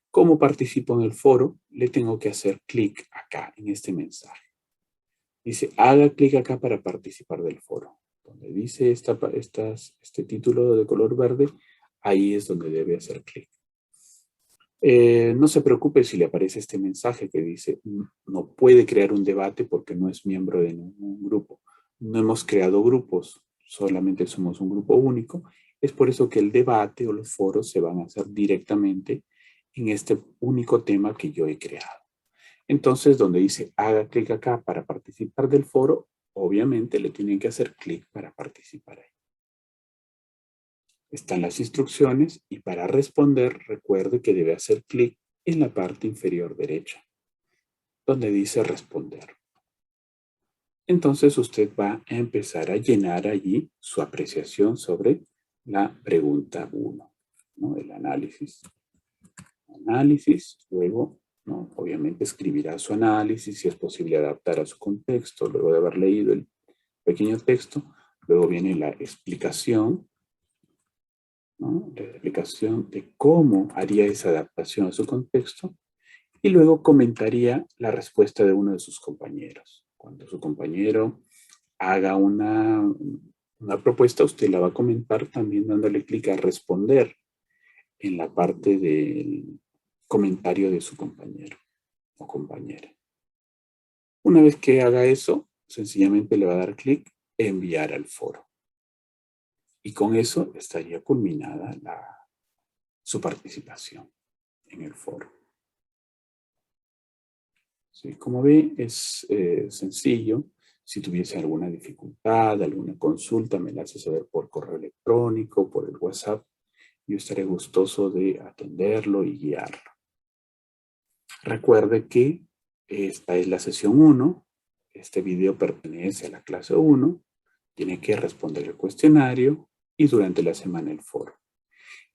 ¿Cómo participo en el foro? Le tengo que hacer clic acá, en este mensaje. Dice, haga clic acá para participar del foro. Donde dice este título de color verde, ahí es donde debe hacer clic. No se preocupe si le aparece este mensaje que dice, no puede crear un debate porque no es miembro de ningún grupo. No hemos creado grupos, solamente somos un grupo único. Es por eso que el debate o los foros se van a hacer directamente en este único tema que yo he creado. Entonces, donde dice haga clic acá para participar del foro, obviamente le tienen que hacer clic para participar ahí. Están las instrucciones y para responder, recuerde que debe hacer clic en la parte inferior derecha, donde dice responder. Entonces usted va a empezar a llenar allí su apreciación sobre la pregunta 1, ¿no? El análisis. Análisis, luego, ¿no? Obviamente escribirá su análisis, si es posible adaptar a su contexto, luego de haber leído el pequeño texto. Luego viene la explicación, ¿no? La explicación de cómo haría esa adaptación a su contexto. Y luego comentaría la respuesta de uno de sus compañeros. Cuando su compañero haga una propuesta, usted la va a comentar también dándole clic a responder en la parte del comentario de su compañero o compañera. Una vez que haga eso, sencillamente le va a dar clic enviar al foro. Y con eso estaría culminada su participación en el foro. Sí, como ve, es sencillo. Si tuviese alguna dificultad, alguna consulta, me la hace saber por correo electrónico, por el WhatsApp. Yo estaré gustoso de atenderlo y guiarlo. Recuerde que esta es la sesión 1. Este video pertenece a la clase 1. Tiene que responder el cuestionario y durante la semana el foro.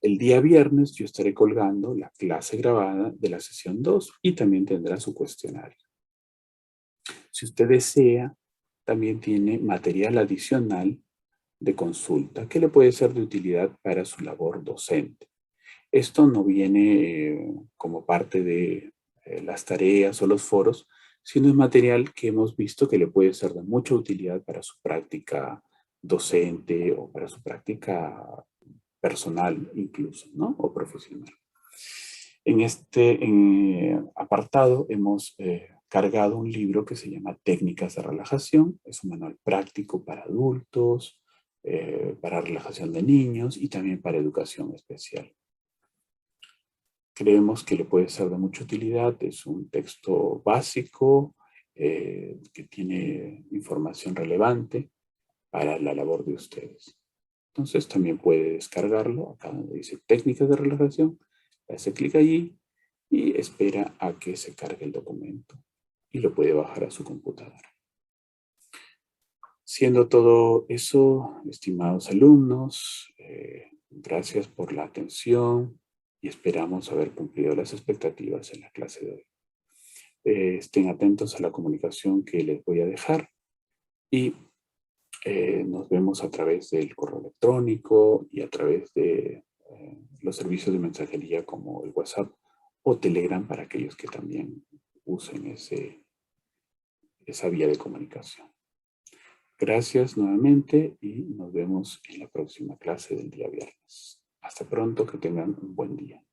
El día viernes yo estaré colgando la clase grabada de la sesión 2 y también tendrá su cuestionario. Si usted desea, también tiene material adicional de consulta que le puede ser de utilidad para su labor docente. Esto no viene como parte de las tareas o los foros, sino es material que hemos visto que le puede ser de mucha utilidad para su práctica docente o para su práctica personal incluso, ¿no? O profesional. En este apartado hemos cargado un libro que se llama Técnicas de Relajación. Es un manual práctico para adultos, para relajación de niños y también para educación especial. Creemos que le puede ser de mucha utilidad. Es un texto básico que tiene información relevante para la labor de ustedes. Entonces también puede descargarlo. Acá donde dice técnicas de relajación, hace clic allí y espera a que se cargue el documento y lo puede bajar a su computadora. Siendo todo eso, estimados alumnos, gracias por la atención y esperamos haber cumplido las expectativas en la clase de hoy. Estén atentos a la comunicación que les voy a dejar y nos vemos a través del correo electrónico y a través de los servicios de mensajería como el WhatsApp o Telegram para aquellos que también usen esa vía de comunicación. Gracias nuevamente y nos vemos en la próxima clase del día viernes. Hasta pronto, que tengan un buen día.